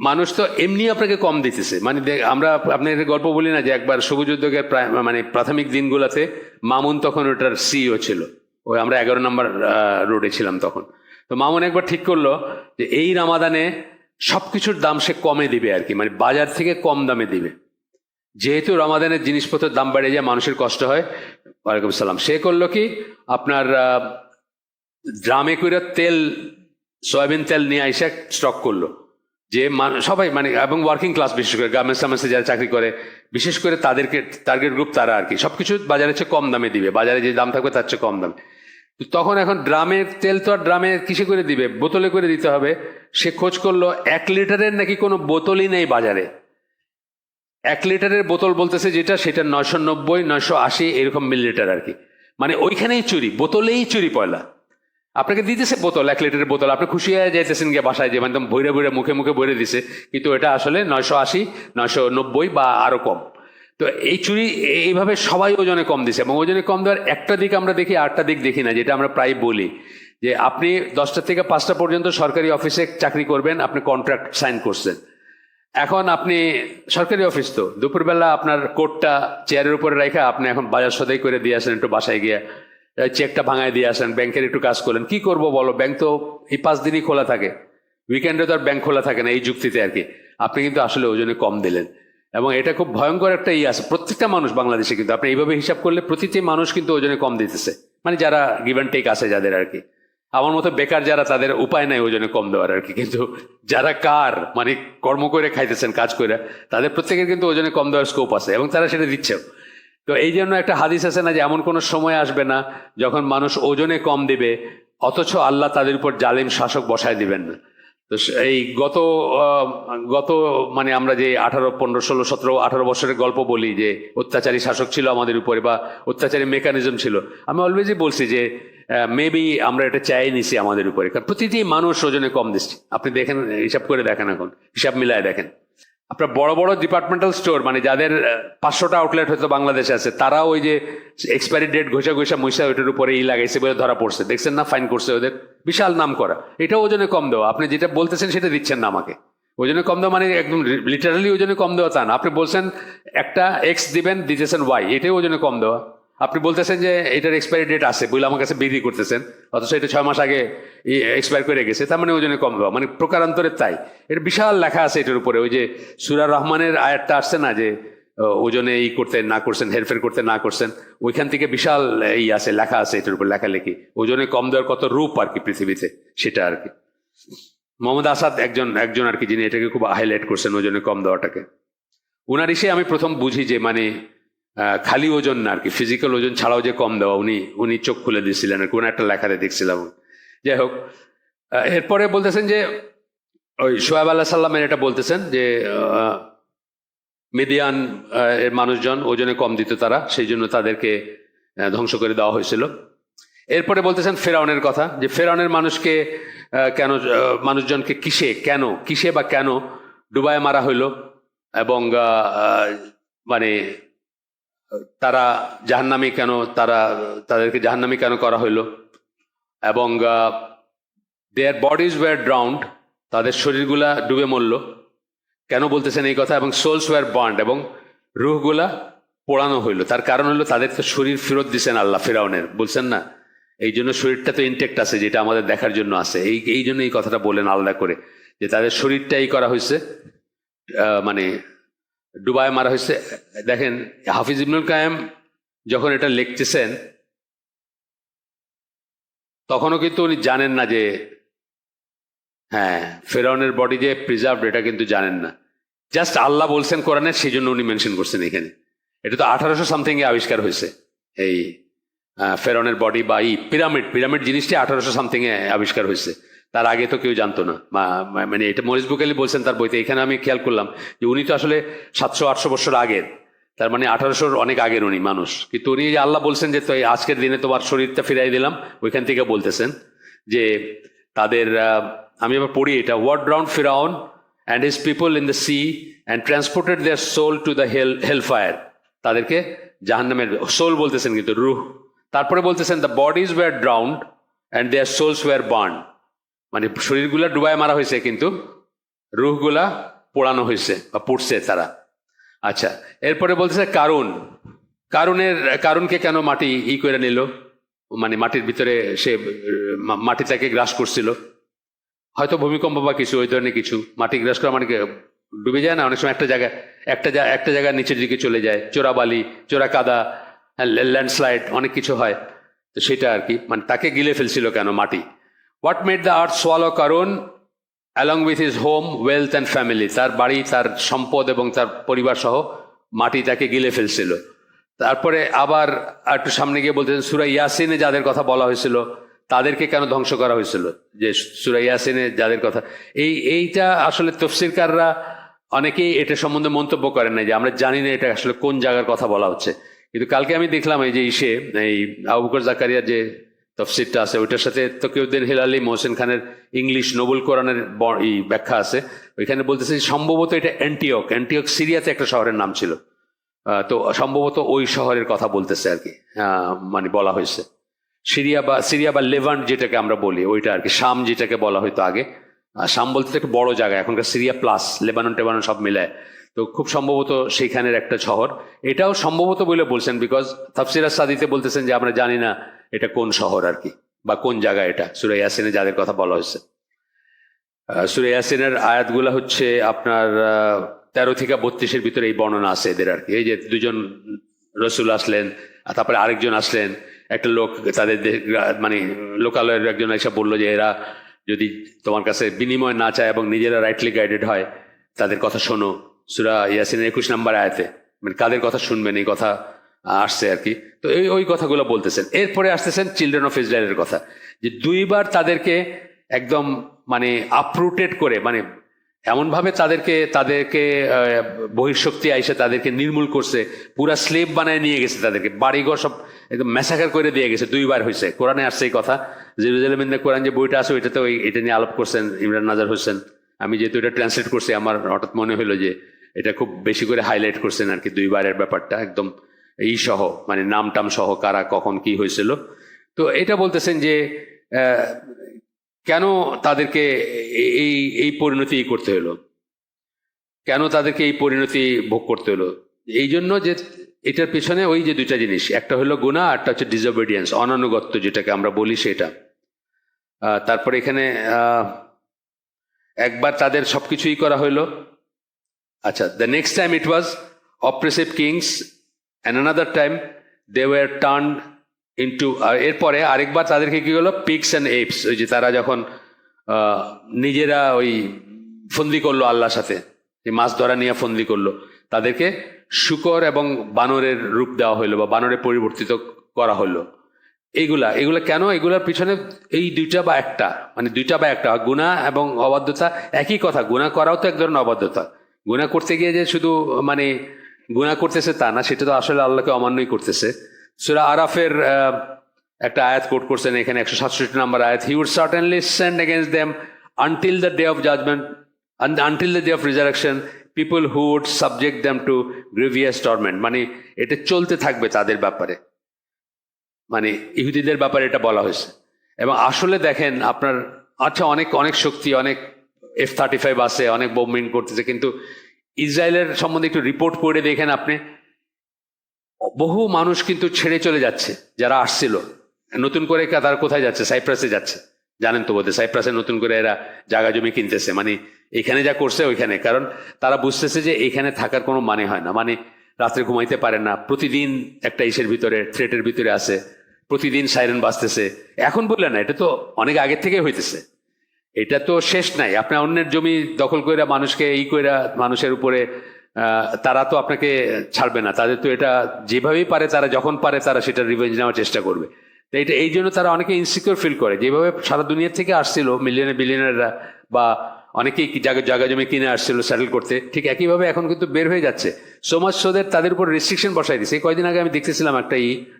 মানুষ তো এমনি আপনাকে কম দিতেছে। মানে আমরা আপনাদের গল্প বলি না যে একবার সবুজ উদ্যোগের মানে প্রাথমিক দিনগুলোতে মামুন তখন ওটার সিইও ছিল, ওই আমরা 11 নম্বর রোডে ছিলাম তখন। তো মামুন একবার ঠিক করলো যে এই রামাদানে সবকিছুর দাম সে কমে দিবে আর কি, মানে বাজার থেকে কম দামে দিবে, যেহেতু রমাদানের জিনিসপত্রের দাম বেড়ে যায়, মানুষের কষ্ট হয়। ওয়ালাইকুম সালাম। সে করলো কি, আপনার ড্রামে করে তেল, সয়াবিন তেল নিয়ে আইসা স্টক করলো, যে সবাই মানে এবং ওয়ার্কিং ক্লাস, বিশেষ করে গার্মেন্টসে যারা চাকরি করে, বিশেষ করে তাদেরকে টার্গেট গ্রুপ, তারা আর কি সবকিছু বাজারের চেয়ে কম দামে দিবে, বাজারে যে দাম থাকবে তার চেয়ে কম দামে। তখন এখন ড্রামের তেল তো আর ড্রামে কিসে করে দিবে, বোতলে করে দিতে হবে। সে খোঁজ করলো 1 লিটারের নাকি কোনো বোতলই নেই বাজারে। 1 লিটারের বোতল বলতেছে যেটা, সেটা 990 980 এরকম মিলিলিটার আর কি। মানে ওইখানেই চুরি, বোতলেই চুরি পয়লা। আপনাকে দিতেছে বোতল, 1 লিটারের বোতল, আপনি খুশি হয়ে যাইতেছেন গিয়ে বাসায়, যে মানে ভৈরে ভৈরে মুখে মুখে ভরে দিছে, কিন্তু এটা আসলে 980 990 বা আরো কম। তো এই চুরি এইভাবে সবাই ওজনে কম দিছে। এবং ওজনে কম দেওয়ার একটা দিক আমরা দেখি, আরেকটা দিক দেখি না, যেটা আমরা প্রায় বলি যে আপনি 10টা থেকে 5টা পর্যন্ত সরকারি অফিসে চাকরি করবেন, আপনি কন্ট্রাক্ট সাইন করছেন। এখন আপনি সরকারি অফিস তো দুপুরবেলা আপনার কোটটা চেয়ারের উপরে রেখে আপনি এখন বাজার সদাই করে দিয়ে আসেন, একটু বাসায় গিয়ে চেকটা ভাঙায় দিয়ে আসেন, ব্যাংকের একটু কাজ করলেন। কি করব বলো, ব্যাংক তো এই 5 দিনই খোলা থাকে, উইকেন্ডে তো আর ব্যাংক খোলা থাকে না, এই যুক্তিতে আর কি। আপনি কিন্তু আসলে ওজনে কম দিলেন। এবং এটা খুব ভয়ঙ্কর একটা আছে, প্রত্যেকটা মানুষ বাংলাদেশে কিন্তু আপনি এইভাবে হিসাব করলে প্রতিটি মানুষ কিন্তু ওজনে কম দিতেছে, মানে যারা গিভ অ্যান্ড টেক আছে যাদের আর কি। আমার মতো বেকার যারা, তাদের উপায় নাই ওজনে কম দেওয়ার আর কি। কিন্তু যারা মানে কর্ম করে খাইতেছেন, কাজ করে, তাদের প্রত্যেকের কিন্তু ওজনে কম দেওয়ার স্কোপ আছে এবং তারা সেটা দিচ্ছেও। তো এই জন্য একটা হাদিস আছে না যে এমন কোনো সময় আসবে না যখন মানুষ ওজনে কম দিবে অথচ আল্লাহ তাদের উপর জালিম শাসক বসায় দিবেন না। তো এই গত মানে আমরা যে 18, 15, 16, 17, 18 বছরের গল্প বলি যে অত্যাচারী শাসক ছিল আমাদের উপরে বা অত্যাচারী মেকানিজম ছিল, আমি অলওয়েজই বলছি যে মেবি আমরা এটা চাই নিছি আমাদের উপরে, কারণ প্রতিটি মানুষ ওজনে কম দিচ্ছে। আপনি দেখেন, হিসাব করে দেখেন, এখন হিসাব মিলায় দেখেন। আপনার বড় বড় ডিপার্টমেন্টাল স্টোর, মানে যাদের 500টা আউটলেট হয়তো বাংলাদেশে আছে, তারা ওই যে এক্সপায়ারি ডেট ঘষা মইসা ওইটার উপরে লাগাইছে বলে ধরা পড়ছে, দেখছেন না? ফাইন করছে ওদের, বিশাল নাম করা। এটা ওজনে কম দেওয়া। আপনি যেটা বলতেছেন সেটা দিচ্ছেন না আমাকে। ওজনে কম দেওয়া মানে একদম লিটারালি ওজনে কম দেওয়া তা না। আপনি বলছেন একটা এক্স দিবেন, দিতেছেন ওয়াই, এটাই ওজনে কম দেওয়া। আপনি বলতেছেন যে এটার এক্সপায়ারি ডেট আছে বলে আমার কাছে বিক্রি করতেছেন, অথচ এটা 6 মাস আগে এক্সপায়ার করে গেছে, তার মানে ওজনে কম দেওয়া, মানে প্রকারান্তরে তাই। এটা বিশাল লেখা আছে এটার উপরে। ওই যে সূরা রহমানের আয়াতটা আসছে না যে ওজনে করতে না করছেন, হেরফের করতে না করছেন, ওইখান থেকে বিশাল আছে, লেখা আছে এটার উপর, লেখালেখি ওজনে কম দেওয়ার কত রূপ আর কি পৃথিবীতে, সেটা আর কি। মোহাম্মদ আসাদ একজন আর কি, যিনি এটাকে খুব হাইলাইট করছেন ওজনে কম দেওয়াটাকে। উনার এসে আমি প্রথম বুঝি যে মানে খালি ওজন না আর কি, ফিজিক্যাল ওজন ছাড়াও যে কম দেওয়া, উনি চোখ খুলে দিয়েছিলেন আর কোন একটা লেখাতে দেখছিলাম। যাই হোক, এরপরে বলতেছেন যে ওই শোয়েব আলাইহিস সালামের এটা বলতেছেন যে মিদিয়ান এর মানুষজন ওজনে কম দিত তারা, সেই জন্য তাদেরকে ধ্বংস করে দেওয়া হয়েছিল। এরপরে বলতেছেন ফেরাউনের কথা, যে ফেরাউনের মানুষজনকে কিসে বা কেন ডুবায় মারা হইলো, এবং মানে তারা জাহান্নামী কেন, তাদেরকে জাহান্নামী কেন করা হইলো, এবং দেয়ার বডিজ ওয়ার ড্রাউন্ড, তাদের শরীরগুলা ডুবে মরল। কেন বলতেছেন এই কথা? এবং সোলস ওয়ার বার্নড, এবং রুহগুলা পোড়ানো হইলো। তার কারণ হলো তাদের তো শরীর ফেরত দিচ্ছেন আল্লাহ ফেরাউনের, বলছেন না? এই জন্য শরীরটা তো ইনটেক্ট আছে, যেটা আমাদের দেখার জন্য আছে। এই জন্য এই কথাটা বলেন আলাদা করে, যে তাদের শরীরটাই করা হয়েছে, মানে ডুবায় মারা হয়েছে। দেখেন, হাফিজ ইবনুল কায়েম যখন এটা লিখতেছেন তখনও কিন্তু উনি জানেন না যে হ্যাঁ ফেরাউনের বডি যে প্রিজার্ভড, এটা কিন্তু জানেন না। জাস্ট আল্লাহ বলছেন কোরআনে, সেই জন্য উনি মেনশন করছেন এখানে। এটা তো 1800 সামথিং এ আবিষ্কার হয়েছে, এই ফেরাউনের বডি বা পিরামিড জিনিসটি 1800 সামথিং এ আবিষ্কার হয়েছে। তার আগে তো কেউ জানতো না। মানে এটা মরিস বুকালি বলছেন তার বইতে। এখানে আমি খেয়াল করলাম যে উনি তো আসলে 700-800 বছর আগের, তার মানে 1800-র অনেক আগের উনি মানুষ। কিন্তু উনি যে আল্লাহ বলছেন যে তো আজকের দিনে তোমার শরীরটা ফিরাই দিলাম, ওইখান থেকে বলতেছেন যে তাদের, আমি আবার পড়ি এটা, what drowned Firaun and his people in the sea and transported their soul to the hellfire, তাদেরকে জাহান্নামের, সোল বলতেছেন কিন্তু রুহ। তারপরে বলতেছেন the bodies were drowned and their souls were burned, মানে শরীরগুলা ডুবায় মারা হয়েছে কিন্তু রুহগুলা পোড়ানো হয়েছে বা পুড়ছে তারা। আচ্ছা, এরপরে বলতেছে কারুনকে কেন মাটি করে নিল, মানে মাটির ভিতরে সে মাটি তাকে গ্রাস করছিল, হয়তো ভূমিকম্প বা কিছু ওই ধরনের কিছু। মাটি গ্রাস করা মানে ডুবে যায় না অনেক সময়, একটা জায়গার নিচের দিকে চলে যায়, চোরা বালি, চোরা কাদা, ল্যান্ডস্লাইড, অনেক কিছু হয়। তো সেটা আর কি, মানে তাকে গিলে ফেলছিল কেন মাটি। What made the earth swallow Karwan along with his home, wealth and family, তার বাড়ি, তার সম্পদ এবং তার পরিবার সহ মাটি তাকে গিলে ফেলছিল। তারপরে আবার একটু সামনে গিয়ে বলতেছেন সূরা ইয়াসিনে যাদের কথা বলা হয়েছিল তাদেরকে কেন ধ্বংস করা হয়েছিল, যে সূরা ইয়াসিনে যাদের কথা, এইটা আসলে তাফসীরকাররা অনেকেই এটা সম্বন্ধে মন্তব্য করেন না, যে আমরা জানি না এটা আসলে কোন জায়গার কথা বলা হচ্ছে। কিন্তু কালকে আমি দেখলাম এই যে এই আবু বকর জাকারিয়ার যে তফসিরটা আছে, ওইটার সাথে তকিউদ্দিন হিলালি, মোহসেন খানের ইংলিশ নোবেল কোরআনের ব্যাখ্যা আছে। ওইখানে বলতেছে সম্ভবত এটা অ্যান্টিওক সিরিয়াতে একটা শহরের নাম ছিল, তো সম্ভবত ওই শহরের কথা বলতেছে আর কি, মানে বলা হয়েছে। সিরিয়া বা লেভান্ট যেটাকে আমরা বলি ওইটা আর কি, শাম যেটাকে বলা হয়তো আগে। শাম বলতে তো একটা বড় জায়গা, এখনকার সিরিয়া প্লাস লেবানন টেবানন সব মিলায়, তো খুব সম্ভবত সেইখানের একটা শহর। এটাও সম্ভবত বলে বলছেন, বিকজ তাফসির সাদিতে বলতেছেন যে আমরা জানি না এটা কোন শহর আর কি, বা কোন জায়গা এটা, সূরা ইয়াসিনে যাদের কথা বলা হয়েছে। সূরা ইয়াসিনের আয়াতগুলা হচ্ছে আপনার 13 থেকে 32-এর ভিতরে এই বর্ণনা আছে এদের আর কি। এই যে দুজন রসুল আসলেন, আর তারপরে আরেকজন আসলেন, একটা লোক তাদের মানে লোকালয়ের একজন এসে বললো যে এরা যদি তোমার কাছে বিনিময় না চায় এবং নিজেরা রাইটলি গাইডেড হয় তাদের কথা শোনো। সূরা ইয়াসিনের 21 নম্বর আয়াতে মানে কাদের কথা শুনবেন এই কথা আসছে আর কি। তো ওই কথাগুলো বলতেছেন। এরপরে আসতেছেন চিলড্রেন অফ ইসরায়েলের কথা, যে দুইবার তাদেরকে একদম মানে আপরুটেড করে, মানে এমনভাবে তাদেরকে বহিঃশক্তি আইসে তাদেরকে নির্মূল করছে, পুরা স্লেভ বানায় নিয়ে গেছে, তাদেরকে বাড়িঘর সব একদম ম্যাসাকার করে দিয়ে গেছে। দুইবার হয়েছে, কোরআনে আসছে এই কথা। জেরুজালেমের কোরআন যে বইটা আছে ওইটাতে এটা নিয়ে আলাপ করছেন ইমরান নাজার হোসেন। আমি যেহেতু এটা ট্রান্সলেট করছি, আমার হঠাৎ মনে হলো যে এটা খুব বেশি করে হাইলাইট করছেন আর কি, দুইবারের ব্যাপারটা একদম সহ, মানে নাম টাম সহ, কারা কখন কি হয়েছিল। তো এটা বলতেছেন যে কেন তাদেরকে এই পরিণতি করতে হলো, কেন তাদেরকে এই পরিণতি ভোগ করতে হলো? এই জন্য যে এটার পেছনে ওই যে দুইটা জিনিস, একটা হলো গুনাহ, একটা হচ্ছে ডিসঅবিডিয়েন্স, অনানুগত্য যেটাকে আমরা বলি সেটা। তারপরে এখানে একবার তাদের সবকিছুই করা হইলো। আচ্ছা, the next time it was oppressive kings and another time they were turned into, এরপরে আরেকবার তাদেরকে কি হলো, পিগস অ্যান্ড এপস। ওই যে তারা যখন নিজেরা ওই ফন্দি করলো আল্লাহর সাথে, মাছ ধরা নিয়ে ফন্দি করলো, তাদেরকে শূকর এবং বানরের রূপ দেওয়া হইলো বা বানরে পরিবর্তিত করা হলো। এগুলা কেন? এগুলার পিছনে এই দুইটা বা একটা গুনাহ এবং অবাধ্যতা একই কথা। গুনাহ করাও তো এক ধরনের অবাধ্যতা। গুনাহ করতে গিয়ে যে শুধু মানে গুনাহ করতেছে তা না, সেটা তো আসলে আল্লাহকে অমান্যই করতেছে। সূরা আরাফের একটা আয়াত কোট করছেন এখানে, 167 নম্বর আয়াত, he would certainly send against them until the day of judgment until the day of resurrection people who would subject them to grievous torment. মানে এটা চলতে থাকবে তাদের ব্যাপারে, মানে ইহুদিদের ব্যাপারে এটা বলা হয়েছে। এবং আসলে দেখেন আপনার, আচ্ছা অনেক অনেক শক্তি, অনেক F-35 আছে, অনেক বোম্বিং করতেছে, কিন্তু ইসরায়েলের সম্বন্ধে একটু রিপোর্ট পড়ে দেখেন আপনি, বহু মানুষ কিন্তু ছেড়ে চলে যাচ্ছে যারা আসছিল। নতুন করে তারা কোথায় যাচ্ছে? সাইপ্রাসে যাচ্ছে। জানেন তো বোধহয়, সাইপ্রাসে নতুন করে এরা জায়গা জমি কিনতেছে, মানে এখানে যা করছে ওইখানে, কারণ তারা বুঝতেছে যে এখানে থাকার কোনো মানে হয় না। মানে রাত্রে ঘুমাইতে পারে না, প্রতিদিন একটা ইসের ভিতরে, থ্রেটের ভিতরে আছে, প্রতিদিন সাইরেন বাজতেছে। এখন বললেন না, এটা তো অনেক আগের থেকে হইতেছে, এটা তো শেষ নাই। আপনার অন্যের জমি দখল করে মানুষকে কইরা মানুষের উপরে, তারা তো আপনাকে ছাড়বে না। তাদের তো এটা যেভাবেই পারে, তারা যখন পারে তারা সেটা রিভেঞ্জ নেওয়ার চেষ্টা করবে। তো এটা এই জন্য তারা অনেকে ইনসিকিউর ফিল করে, যেভাবে সারা দুনিয়া থেকে আসছিল বিলিয়নাররা বা অনেকেই জায়গা জমি কিনে আসছিল সেটেল করতে, ঠিক একইভাবে এখন কিন্তু বের হয়ে যাচ্ছে। সমাজ সোদের তাদের উপর রেস্ট্রিকশন বসাই দিচ্ছে। কয়েকদিন আগে আমি দেখতেছিলাম একটা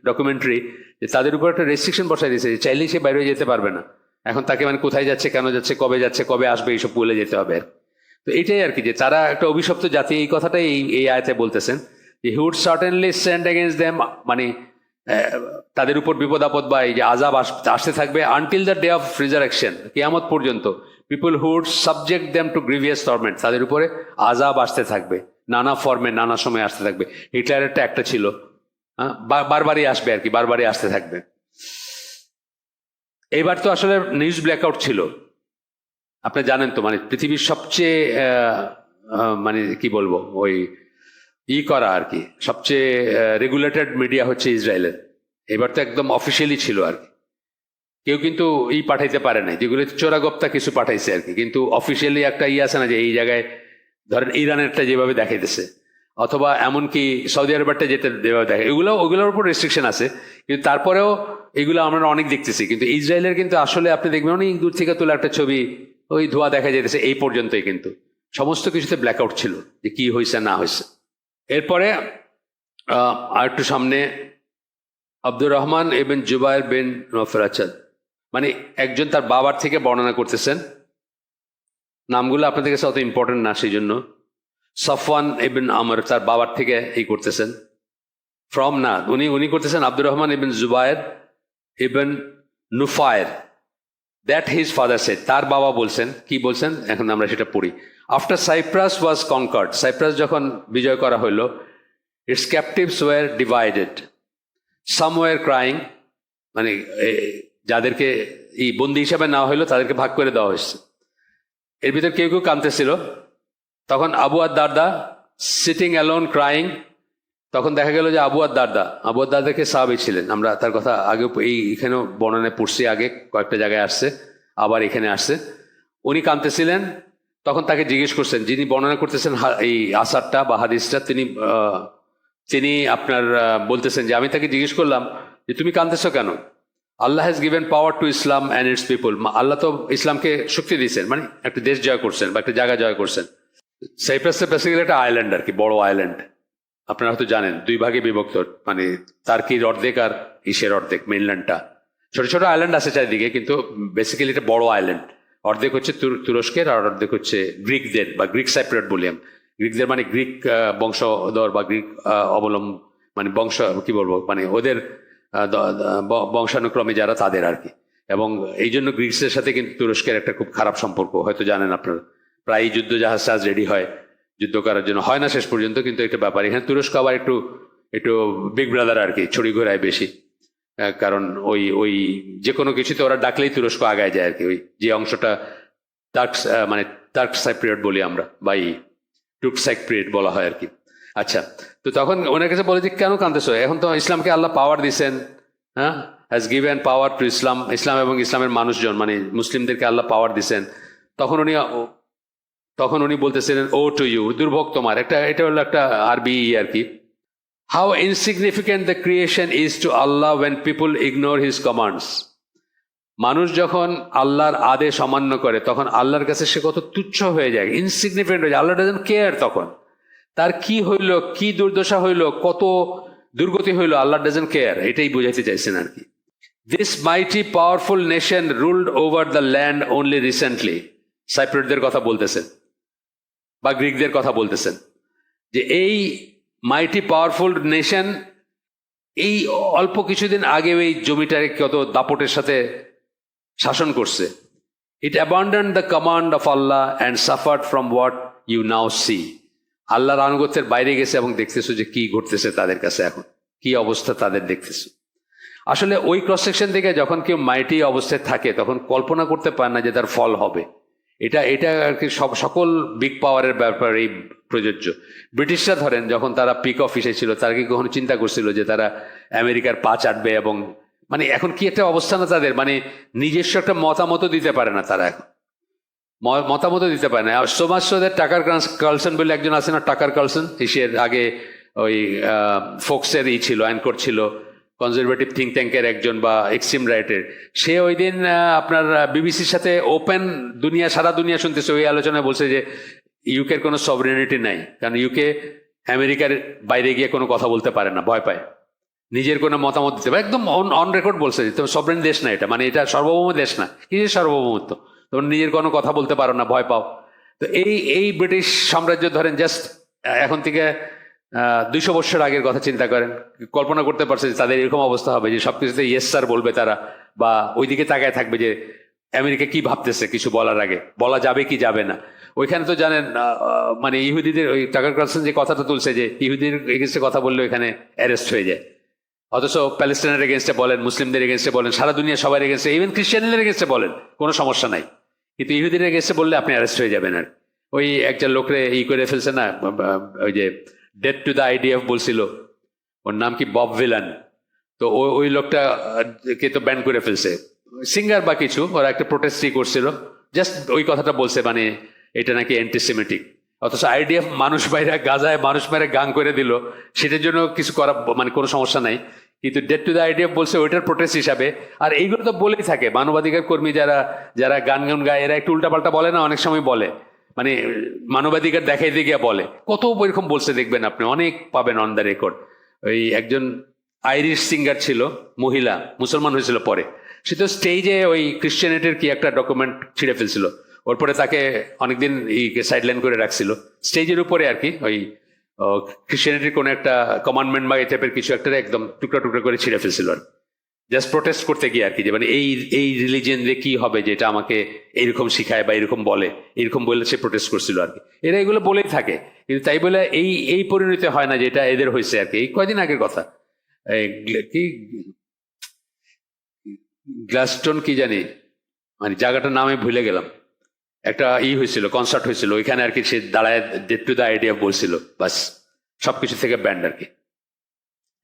ডকুমেন্টারি, যে তাদের উপর একটা রেস্ট্রিকশন বসাই দিচ্ছে, চাইলেই সে বাইরে যেতে পারবে না। এখন তাকে মানে কোথায় যাচ্ছে, কেন যাচ্ছে, কবে আসবে, এইসব বলে যেতে হবে। তো এটাই আর কি, যে তারা একটা অভিশপ্ত জাতি, এই কথাটাই এই আয়াতে বলতেছেন, যে he would certainly send against them, মানে তাদের উপর বিপদ আপদ বা এই যে আযাব আসতে থাকবে until the day of resurrection, কিয়ামত পর্যন্ত। People who would subject them to grievous torment, তাদের উপরে আযাব আসতে থাকবে, নানা ফর্মে নানা সময় আসতে থাকবে। হিটলারেরটা একটা ছিল, বারবারই আসবে আর কি, বারবারই আসতে থাকবে। এবার তো আসলে নিউজ ব্ল্যাকআউট ছিল, আপনি জানেন তো, মানে পৃথিবীর সবচেয়ে মানে কি বলবো, ওই করা আর কি, সবচেয়ে রেগুলেটেড মিডিয়া হচ্ছে ইসরায়েলের। এবার তো একদম অফিসিয়ালি ছিল আর কি, কেউ কিন্তু পাঠাইতে পারে নাই, যেগুলো চোরাগপ্তা কিছু পাঠাইছে আর কি, কিন্তু অফিসিয়ালি একটা আছে না, যে এই জায়গায় ধরেন ইরানেরটা যেভাবে দেখাইতেছে, অথবা এমনকি সৌদি আরবেরটা যেভাবে দেখে, ওগুলোর উপর রেস্ট্রিকশন আছে, কিন্তু তারপরেও এগুলো আমরা অনেক দেখতেছি। কিন্তু ইসরায়েলের কিন্তু আসলে আপনি দেখবেন অনেক দূর থেকে তোলা একটা ছবি, ওই ধোঁয়া দেখা যেতেছে, এই পর্যন্তই, কিন্তু সমস্ত কিছুতে ব্ল্যাকআউট ছিল যে কি হয়েছে না হয়েছে। এরপরে আর একটু সামনে আব্দুর রহমান ইবন জুবায়ের বিন নফরাচাদ, মানে একজন তার বাবার থেকে বর্ণনা করতেছেন। নামগুলো আপনাদের কাছে অত ইম্পর্টেন্ট না, সেই জন্য। সফওয়ান ইবন আমর তার বাবার থেকে করতেছেন, ফ্রম না, উনি করতেছেন আব্দুর রহমান ইবন জুবায়ের ইবন নুফায়ের, দ্যাট হিজ ফাদার সেড, তার বাবা বলছেন, কি বলছেন এখন আমরা সেটা পড়ি। After Cyprus was conquered, Cyprus যখন বিজয় করা হইল, its captives were divided, some were crying, মানে যাদেরকে এই বন্দি হিসাবে নেওয়া হইলো তাদেরকে ভাগ করে দেওয়া হয়েছে, এর ভিতর কেউ কেউ কাঁদতেছিল। তখন আবু আদ-দারদা সিটিং অ্যালোন ক্রাইং, তখন দেখা গেল যে আবু আদ-দারদাকে সাহাবী ছিলেন, আমরা তার কথা আগে এখানেও বর্ণনায় পড়ছি, আগে কয়েকটা জায়গায় আসছে, আবার এখানে আসছে। উনি কাঁদতেছিলেন, তখন তাকে জিজ্ঞেস করছেন, যিনি বর্ণনা করতেছেন এই আসারটা বা হাদিসটা, তিনি আপনার বলতেছেন যে আমি তাকে জিজ্ঞেস করলাম যে তুমি কাঁদতেছো কেন? Allah has given power to Islam and its people, আল্লাহ তো ইসলামকে শক্তি দিয়েছেন, মানে একটা দেশ জয় করছেন বা একটা জায়গা জয় করছেন। সাইপ্রাসের বেসিক্যালি একটা আইল্যান্ড আর কি, বড় আইল্যান্ড, আপনারা হয়তো জানেন, দুই ভাগে বিভক্ত, মানে টার্কির অর্ধেক আর ইসের অর্ধেক, মেইনল্যান্ডটা। ছোট ছোট আইল্যান্ড আছে চারিদিকে, কিন্তু বেসিক্যালি এটা বড় আইল্যান্ড। অর্ধেক হচ্ছে তুরস্কের আর অর্ধেক হচ্ছে গ্রিকদের বা গ্রিক সাইপ্রিয়ট বলি আমি। গ্রিকদের মানে গ্রিক বংশধর বা গ্রিক মানে বংশ কি বলবো, মানে ওদের বংশানুক্রমে যারা, তাদের আর কি। এবং এই জন্য গ্রিক্সের সাথে কিন্তু তুরস্কের একটা খুব খারাপ সম্পর্ক, হয়তো জানেন আপনারা। প্রায় যুদ্ধ জাহাজ রেডি হয় যুদ্ধ করার জন্য, হয় না শেষ পর্যন্ত, কিন্তু একটা ব্যাপার। এখানে তুরস্ক আবার একটু বিগ ব্রাদার আর কি, ছড়ি ঘোরায় বেশি। কারণ ওই যে কোনো কিছুতে ওরা ডাকলেই তুরস্ক আগায় যায় আর কি। ওই যে অংশটা মানে টার্ক সাইপ্রিয়ট বলি আমরা, বা টুর্ক সাইপ্রিয়ট বলা হয় আর কি। আচ্ছা, তো তখন ওনার কাছে বলে যে কেন কাঁদতেছো? এখন তো ইসলামকে আল্লাহ পাওয়ার দিয়েছেন, হ্যাঁ, has given power to Islam, ইসলাম এবং ইসলামের মানুষজন মানে মুসলিমদেরকে আল্লাহ পাওয়ার দিয়েছেন। তখন উনি বলতেছিলেন, ও টু ইউ, দুর্ভোগ তোমার। এটা হলো একটা আরবি আর কি। How insignificant the creation is to Allah when people ignore his commands. মানুষ যখন আল্লাহর আদেশ অমান্য করে তখন আল্লাহর কাছে সে কত তুচ্ছ হয়ে যায়, ইনসিগনিফিকেন্ট হয়ে যায়। আল্লাহ ডাজন্ট কেয়ার তখন, তার কি হইল, কি দুর্দশা হইল, কত দুর্গতি হইল, আল্লাহ ডাজন্ট কেয়ার, এটাই বুঝাইতে চাইছেন আর কি। This mighty powerful nation ruled over the land only recently, সাইপ্রিয়টদের কথা বলতেছেন বা গ্রিকদের কথা বলতেছেন, যে এই মাইটি পাওয়ারফুল নেশন এই অল্প কিছুদিন আগে এই জমিটাকে কত দাপটের সাথে শাসন করছে। It abandon the command of Allah and suffered from what you now see. আল্লাহর আনুগত্যের বাইরে গেছে এবং দেখতেছো যে কি ঘটতেছে তাদের কাছে, এখন কি অবস্থা তাদের দেখতেছো। আসলে ওই ক্রস সেকশন থেকে যখন কেউ মাইটি অবস্থায় থাকে তখন কল্পনা করতে পারে না যে তার ফল হবে। এটা আর কি সকল বিগ পাওয়ারের ব্যাপারেই প্রযোজ্য। ব্রিটিশরা ধরেন যখন তারা পিক অফিসে ছিল, তারা কি কখনো চিন্তা করছিল যে তারা আমেরিকার পা চাটবে? এবং মানে এখন কি একটা অবস্থা না তাদের, মানে নিজস্ব একটা মতামত দিতে পারে না তারা, এখন মতামত দিতে পারে না। আর সোমাসদের টাকার কার্লসন বলে একজন আছে না, টাকার কার্লসন, এশিয়ার আগে ওই ফোক্সের ছিল, অ্যাঙ্কর ছিল, কনজারভেটিভ থিঙ্ক ট্যাঙ্কের একজন বা এক্সট্রিম রাইটের। সে ওই দিন আপনার বিবিসির সাথে ওপেন সারা দুনিয়া শুনতেছে, ওই আলোচনায় বলছে যে ইউকের কোনো সভরেনিটি নাই, কারণ ইউকে আমেরিকার বাইরে গিয়ে কোনো কথা বলতে পারে না, ভয় পায়, নিজের কোনো মতামত দিতে পারে। একদম অন রেকর্ড বলছে যে সভরেন দেশ না এটা, মানে এটা সার্বভৌম দেশ না, কিসের সার্বভৌমত্ব, তোমরা নিজের কোনো কথা বলতে পারো না, ভয় পাও। তো এই ব্রিটিশ সাম্রাজ্য ধরেন জাস্ট এখন থেকে 200 বছর আগের কথা চিন্তা করেন, কল্পনা করতে পারছে যে তাদের এরকম অবস্থা হবে যে সবকিছুতে ইয়েস স্যার বলবে তারা, বা ওইদিকে তাকায় থাকবে যে আমেরিকা কি ভাবতেছে কিছু বলার আগে, বলা যাবে কি যাবে না। ওইখানে তো জানেন মানে ইহুদিদের, ওই টাকার কার্লসন যে কথাটা তুলছে যে ইহুদির এগেনস্টে কথা বললে ওইখানে অ্যারেস্ট হয়ে যায়, অথচ প্যালেস্টাইনের এগেনস্টে বলেন, মুসলিমদের এগেনস্টে বলেন, সারা দুনিয়া সবার এগেনস্টে, ইভেন খ্রিস্টানদের এগেনস্টে বলেন, কোনো সমস্যা নাই, কিন্তু ইহুদির এগেনস্টে বললে আপনি অ্যারেস্ট হয়ে যাবেন। আর ওই একটা লোকরে করে ফেলছে না, ওই যে ডেথ টু দ্য আইডিএফ বলছিল, ওর নাম কি বব ভিলান, তো ওই লোকটা কে তো ব্যান করে ফেলছে, সিঙ্গার বা কিছু, ওরা একটা প্রোটেস্টই করছিল, জাস্ট ওই কথাটা বলছে, মানে এটা নাকি অ্যান্টিসেমিটিক। অথচ আইডিএফ মানুষ বাইরে গাজায় মানুষ মেরে গান করে দিল, সেটার জন্য কিছু করা মানে কোনো সমস্যা নাই, কিন্তু ডেথ টু দ্য আইডিএফ বলছে ওইটার প্রোটেস্ট হিসাবে। আর এইগুলো তো বলেই থাকে মানবাধিকার কর্মী যারা গান গায়, এরা একটু উল্টাপাল্টা বলে না, অনেক সময় বলে, মানে মানবাধিকার দেখাইতে গিয়ে বলে, কত এরকম বলছে দেখবেন আপনি, অনেক পাবেন অন দ্য রেকর্ড। ওই একজন আইরিশ সিঙ্গার ছিল, মহিলা, মুসলমান হয়েছিল পরে, সে তো স্টেজে ওই ক্রিশ্চিয়ানিটির কি একটা ডকুমেন্ট ছিঁড়ে ফেলছিল, ওর পরে তাকে অনেকদিন সাইডলাইন করে রাখছিল স্টেজের উপরে আর কি, ওই ক্রিশ্চিয়ানিটির কোনো একটা কমান্ডমেন্ট বা এই টাইপের কিছু একটা একদম টুকরা টুকরা করে ছিঁড়ে ফেলছিল। জাস্ট প্রোটেস্ট করতে গিয়ে আর কি, যে মানে এই রিলিজিয়ন কি হবে যেটা আমাকে এইরকম শিখায় বা এরকম বলে, এরকম বলে সে প্রোটেস্ট করছিল আর কি। এরা এগুলো বলেই থাকে, কিন্তু তাই বলে এই পরিণতি হয় না যেটা এদের হয়েছে আর কি। এই কয়দিন আগের কথা, কি গ্লাসস্টোন কি জানি, মানে জায়গাটার নামে ভুলে গেলাম, একটা হয়েছিল, কনসার্ট হয়েছিল ওইখানে আর কি। সে দাঁড়ায় ডেট টু দ্য আইডিয়া বলছিল, বাস সবকিছু থেকে ব্যান্ড আর কি।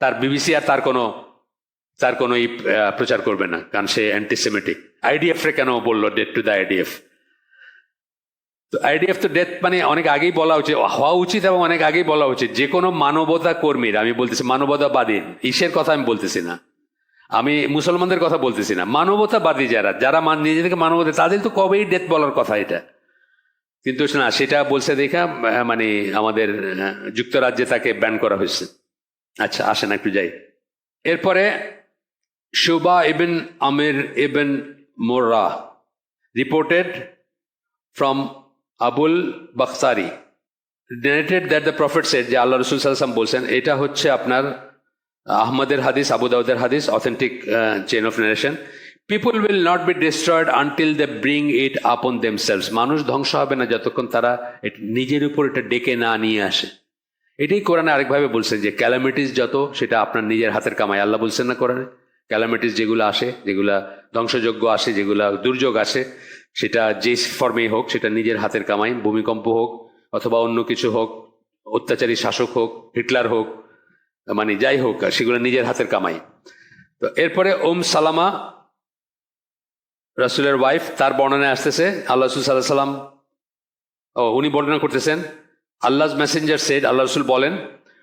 তার বিবিসি আর তার কোনো প্রচার করবে না, কারণ সে অ্যান্টিসেমেটিক। আইডিএফ রে কেন বললো ডেট টু দ্য আইডিএফ? তো আইডিএফ তো ডেথ মানে অনেক আগেই বলা উচিত, হওয়া উচিত, এবং অনেক আগেই বলা উচিত। যে কোনো মানবতা কর্মীর, আমি বলতেছি মানবতাবাদী, ইসের কথা আমি বলতেছি না, আমি মুসলমানদের কথা বলতেছি না, মানবতাবাদী যারা নিজেদেরকে মানবতা, তাদের তো কবেই ডেথ বলার কথা এটা। কিন্তু না, সেটা বলছে দেখা মানে আমাদের যুক্তরাজ্যে তাকে ব্যান করা হয়েছে। আচ্ছা, আসেন একটু যাই। এরপরে শুবা ইবন আমির ইবন মোর্রা রিপোর্টেড ফ্রম আবুল বাখতারি narrated that the prophet said, যে আল্লাহ রসুল সাল্লাল্লাহু আলাইহি ওয়াসাল্লাম বলছেন, এটা হচ্ছে আপনার আহমদের হাদিস, আবু দাউদের হাদিস, authentic chain of narration. People will not be destroyed until they bring it upon themselves. মানুষ ধ্বংস হবে না যতক্ষণ তারা নিজের উপর এটা ডেকে না নিয়ে আসে। এটাই কোরআনে আরেকভাবে বলছেন যে ক্যালামিটিস যত, সেটা আপনার নিজের হাতের কামাই। আল্লাহ বলছেন না কোরআনে, ক্যালামিটিস যেগুলো আসে, যেগুলা ধ্বংসযোগ্য আসে, যেগুলা দুর্যোগ আসে, সেটা যে ফর্মেই হোক, সেটা নিজের হাতের কামাই। ভূমিকম্প হোক অথবা অন্য কিছু হোক, অত্যাচারী শাসক হোক, হিটলার হোক, মানে যাই হোক, সেগুলো নিজের হাতের কামাই। তো এরপরে সালামা রাসূলের ওয়াইফ, তার বর্ণনায় আসতেছে, আল্লাহ রাসূল সাল্লাল্লাহু আলাইহি ওয়াসাল্লাম উনি বর্ণনা করতেছেন, আল্লাহর মেসেঞ্জার সেড, আল্লাহ রাসূল বলেন,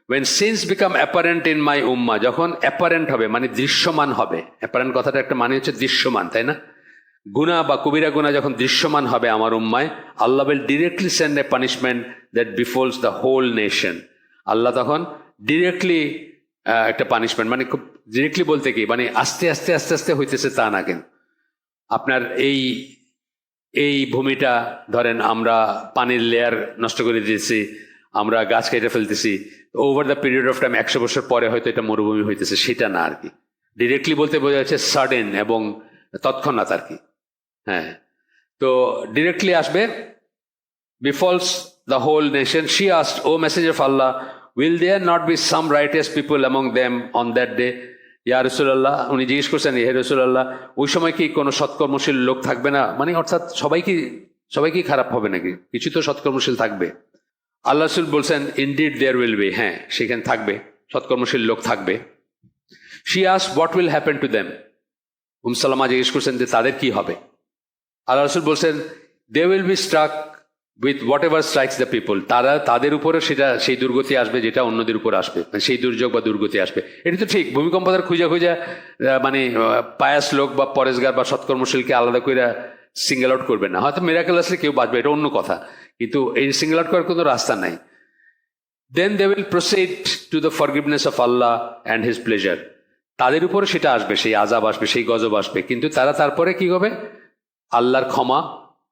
when sins become apparent in my ummah, যখন অ্যাপারেন্ট হবে মানে দৃশ্যমান হবে, অ্যাপারেন্ট কথাটা একটা মানে হচ্ছে দৃশ্যমান, তাই না? গুনাহ বা কবিরা গুনাহ যখন দৃশ্যমান হবে আমার উম্মায়, আল্লাহ will directly send a punishment that befalls the whole nation. আল্লাহ তখন ডিরেক্টলি একটা পানিশমেন্ট, মানে খুব ডিরেক্টলি বলতে কি, মানে আস্তে আস্তে আস্তে আস্তে হইতেছে তা না, কিন্তু আপনার এই ভূমিটা ধরেন আমরা পানির লেয়ার নষ্ট করে দিয়েছি, আমরা গাছ কেটে ফেলতেছি, over the period of time 100 বছর পরে হয়তো এটা মরুভূমি হইতেছে, সেটা না আর কি। ডিরেক্টলি বলতে বোঝা যাচ্ছে সাডেন এবং তৎক্ষণাৎ আর কি। হ্যাঁ, তো ডিরেক্টলি আসবে, befalls the whole nation. She asked, O messenger of Allah, will there not be some righteous people among them on that day? ইয়া রাসূলুল্লাহ, উনি জিজ্ঞেস করছেন, হে রাসূলুল্লাহ, ওই সময় কি কোনো সৎকর্মশীল লোক থাকবে না? মানে অর্থাৎ সবাই কি খারাপ হবে নাকি? কিছু তো সৎকর্মশীল থাকবে। আল্লাহ রাসূল বলছেন, ইনডিড দেয়ার উইল বি, হ্যাঁ সেখানে থাকবে, সৎকর্মশীল লোক থাকবে। She asked, what will happen to them? সালামা জিজ্ঞেস করছেন যে তাদের কি হবে? আল্লাহ রাসূল বলছেন, they will be struck with whatever strikes the people, তাদের উপরে সেই দুর্গতি আসবে যেটা অন্যদের উপর আসবে, মানে সেই দুর্যোগ বা দুর্গতি আসবে। এটা তো ঠিক, ভূমিকম্প তার খুঁজা মানে পায়াস লোক বা পরেশগার বা সৎকর্মশীলকে আলাদা করে সিঙ্গেল আউট করবে না। হয়তো মিরাকেল আসলে কেউ বাঁচবে, এটা অন্য কথা, কিন্তু এই সিঙ্গেল আউট করার কোনো রাস্তা নাই। Then they will proceed to the forgiveness of Allah and his pleasure, তাদের উপরে সেটা আসবে, সেই আযাব আসবে, সেই গজব আসবে, কিন্তু তারা তারপরে কি হবে? আল্লাহর ক্ষমা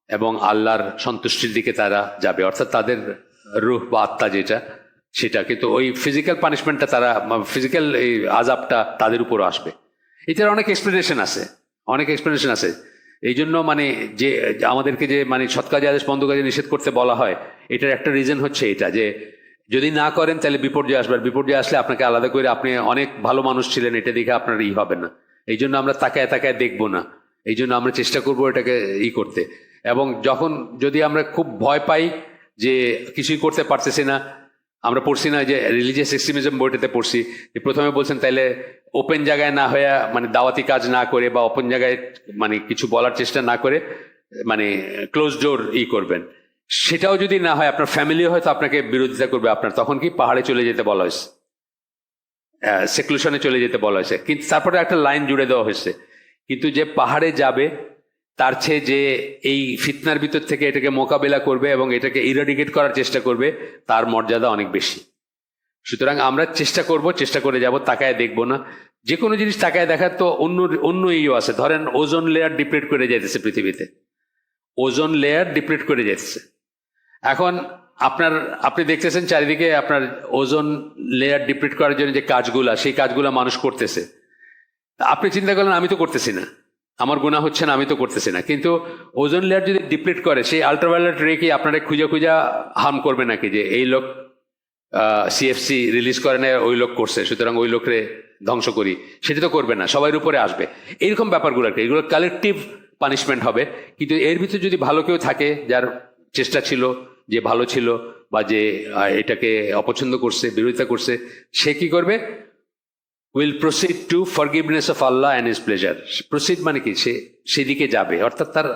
এবং আল্লাহর সন্তুষ্টির দিকে তারা যাবে, অর্থাৎ তাদের রূহ বা আত্মা যেটা, সেটা। কিন্তু ওই ফিজিক্যাল পানিশমেন্টটা, তারা ফিজিক্যাল এই আযাবটা তাদের উপর আসবে। এটার অনেক এক্সপ্লেনেশন আছে। এই জন্য মানে যে আমাদেরকে যে মানে সৎ কাজে আদেশ, বন্ধ কাজে নিষেধ করতে বলা হয়, এটার একটা রিজন হচ্ছে এটা, যে যদি না করেন তাহলে বিপর্যয় আসবে, বিপর্যয় আসলে আপনাকে আলাদা করে, আপনি অনেক ভালো মানুষ ছিলেন এটা দেখে আপনার হবে না। এই জন্য আমরা তাকায় দেখবো না, এই জন্য আমরা চেষ্টা করবো এটাকে করতে। এবং যদি আমরা খুব ভয় পাই যে কিছুই করতে পারতেছি না, আমরা পড়ছি না যে রিলিজিয়াস এক্সট্রিমিজম বইটাতে পড়ছি, যে প্রথমে বলছেন তাইলে ওপেন জায়গায় না হয়ে, মানে দাওয়াতি কাজ না করে বা ওপেন জায়গায় মানে কিছু বলার চেষ্টা না করে, মানে ক্লোজ ডোর করবেন। সেটাও যদি না হয়, আপনার ফ্যামিলিও হয়তো আপনাকে বিরোধিতা করবে আপনার, তখন কি পাহাড়ে চলে যেতে বলা হয়েছে, সেক্লুশনে চলে যেতে বলা হয়েছে। কিন্তু তারপরে একটা লাইন জুড়ে দেওয়া হয়েছে, কিন্তু যে পাহাড়ে যাবে তার চেয়ে যে এই ফিতনার ভিতর থেকে এটাকে মোকাবেলা করবে এবং এটাকে ইরাডিকেট করার চেষ্টা করবে, তার মর্যাদা অনেক বেশি। সুতরাং আমরা চেষ্টা করে যাব, তাকায় দেখবো না। যে কোনো জিনিস তাকায় দেখার তো অন্য আছে। ধরেন ওজোন লেয়ার ডিপ্লিট করে যেতেছে পৃথিবীতে, ওজোন লেয়ার ডিপ্লিট করে যেতেছে। এখন আপনি দেখতেছেন চারিদিকে আপনার ওজোন লেয়ার ডিপ্লিট করার জন্য যে কাজগুলা, সেই কাজগুলা মানুষ করতেছে। আপনি চিন্তা করলেন আমি তো করতেছি না, আমার গুনাহ হচ্ছে না, আমি তো করতেছি না, কিন্তু ওজোন লেয়ার যদি ডিপ্লিট করে সেই আল্ট্রাভায়োলেট রে কি আপনারা খুঁজে খুঁজে হার্ম করবে নাকি, যে এই লোক সিএফসি রিলিজ করে না, ওই লোক করছে সুতরাং ওই লোকরে ধ্বংস করি, সেটা তো করবে না, সবার উপরে আসবে। এইরকম ব্যাপারগুলো একটা, এগুলো কালেকটিভ পানিশমেন্ট হবে। কিন্তু এর ভিতরে যদি ভালো কেউ থাকে, যার চেষ্টা ছিল, যে ভালো ছিল, বা যে এটাকে অপছন্দ করছে, বিরোধিতা করছে, সে কি করবে? Will proceed two forgiveness of Allah and his pleasure. Proceed মানে কি, সে সেদিকে যাবে, অর্থাৎ তার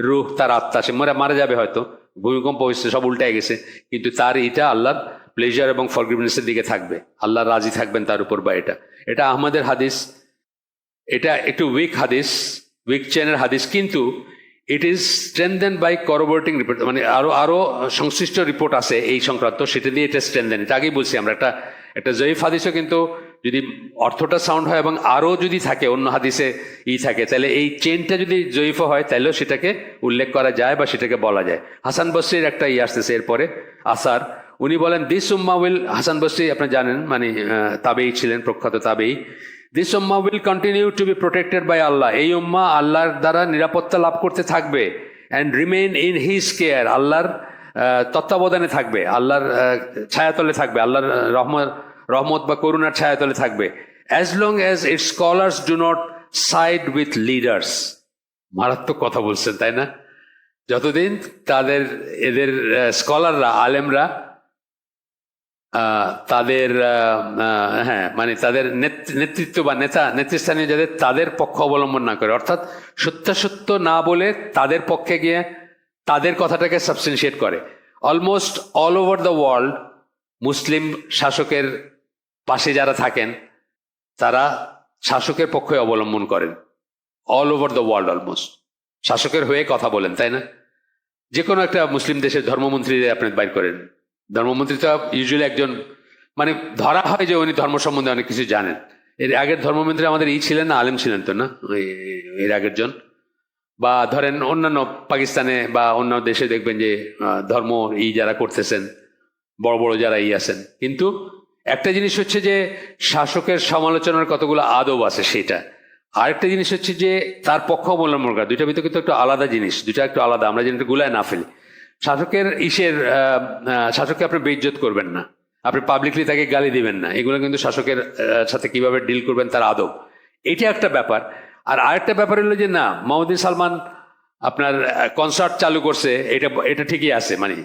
রূহ, তার আত্মা, সে মারা যাবে, হয়তো ভূমিকম্প হয়েছে, সব উল্টে গেছে, কিন্তু তার এটা আল্লাহর প্লেজার এবং ফরগিভনেসের দিকে থাকবে, আল্লাহ রাজি থাকবেন তার উপর। বা এটা আহমদের হাদিস, এটা একটু উইক হাদিস, উইক চেনের হাদিস, কিন্তু it is strengthen by corroborating report, মানে আরো সংশ্লিষ্ট রিপোর্ট আছে এই সংক্রান্ত, সেটা দিয়ে এটা স্ট্রেনদেন। এটা আগেই বলছি আমরা, একটা জয়ীফ হাদিসও কিন্তু যদি অর্থটা সাউন্ড হয় এবং আরও যদি থাকে অন্য হাদিসে থাকে, তাহলে এই চেনটা যদি জয়ীফ হয় তাহলেও সেটাকে উল্লেখ করা যায় বা সেটাকে বলা যায়। হাসান বসরির একটা আসতেছে এরপরে আসার, উনি বলেন দিস উম্মা উইল, হাসান বসরি আপনি জানেন, মানে তাবেই ছিলেন, প্রখ্যাত তাবেই। দিস উম্মা will continue to be protected by Allah, এই উম্মা আল্লাহর দ্বারা নিরাপত্তা লাভ করতে থাকবে, and remain in his care, আল্লাহর তত্ত্বাবধানে থাকবে, আল্লাহর ছায়াতলে থাকবে, আল্লাহর রহমত বা করুণার ছায়াতলে থাকবে, as long as it's scholars do not side with leaders. মারাত্মক কথা বলছেন, তাই না? যতদিন এদের স্কলাররা, আলেমরা তাদের হ্যাঁ, মানে তাদের নেতৃত্ব বা নেতৃস্থানীয় যাদের, তাদের পক্ষ অবলম্বন না করে, অর্থাৎ সত্যাসত্য না বলে তাদের পক্ষে গিয়ে তাদের কথাটাকে সাবস্টেনশিয়েট করে। Almost all over the world Muslim শাসকের পাশে যারা থাকেন তারা শাসকের পক্ষে অবলম্বন করেন। All over the world almost শাসকের হয়ে কথা বলেন, তাই না? যে কোনো একটা মুসলিম দেশের ধর্মমন্ত্রী আপনি বাইর করেন, ধর্মমন্ত্রী তো ইউজুয়ালি একজন, মানে ধরা হয় যে উনি ধর্ম সম্বন্ধে অনেক কিছু জানেন। এর আগের ধর্মমন্ত্রী আমাদের ছিলেন না, আলেম ছিলেন তো না এর আগের জন? বা ধরেন অন্যান্য পাকিস্তানে বা অন্য দেশে দেখবেন যে ধর্ম যারা করতেছেন, বড় বড় যারা আছেন। কিন্তু একটা জিনিস হচ্ছে যে শাসকের সমালোচনার কতগুলো আদব আছে সেটা, আরেকটা জিনিস হচ্ছে যে তার পক্ষ অবলম্বন করা। দুইটার ভিতরে কিন্তু একটু আলাদা জিনিস, দুইটা একটু আলাদা, আমরা যেন গুলায় না ফেলি। শাসকের শাসককে আপনি বেইজ্জত করবেন না, আপনি পাবলিকলি তাকে গালি দিবেন না, এগুলো কিন্তু শাসকের সাথে কিভাবে ডিল করবেন তার আদব, এটা একটা ব্যাপার। আর আরেকটা ব্যাপার হলো যে না, মোহাম্মদ সালমান আপনার কনসার্ট চালু করছে, এটা ঠিকই আছে, মানে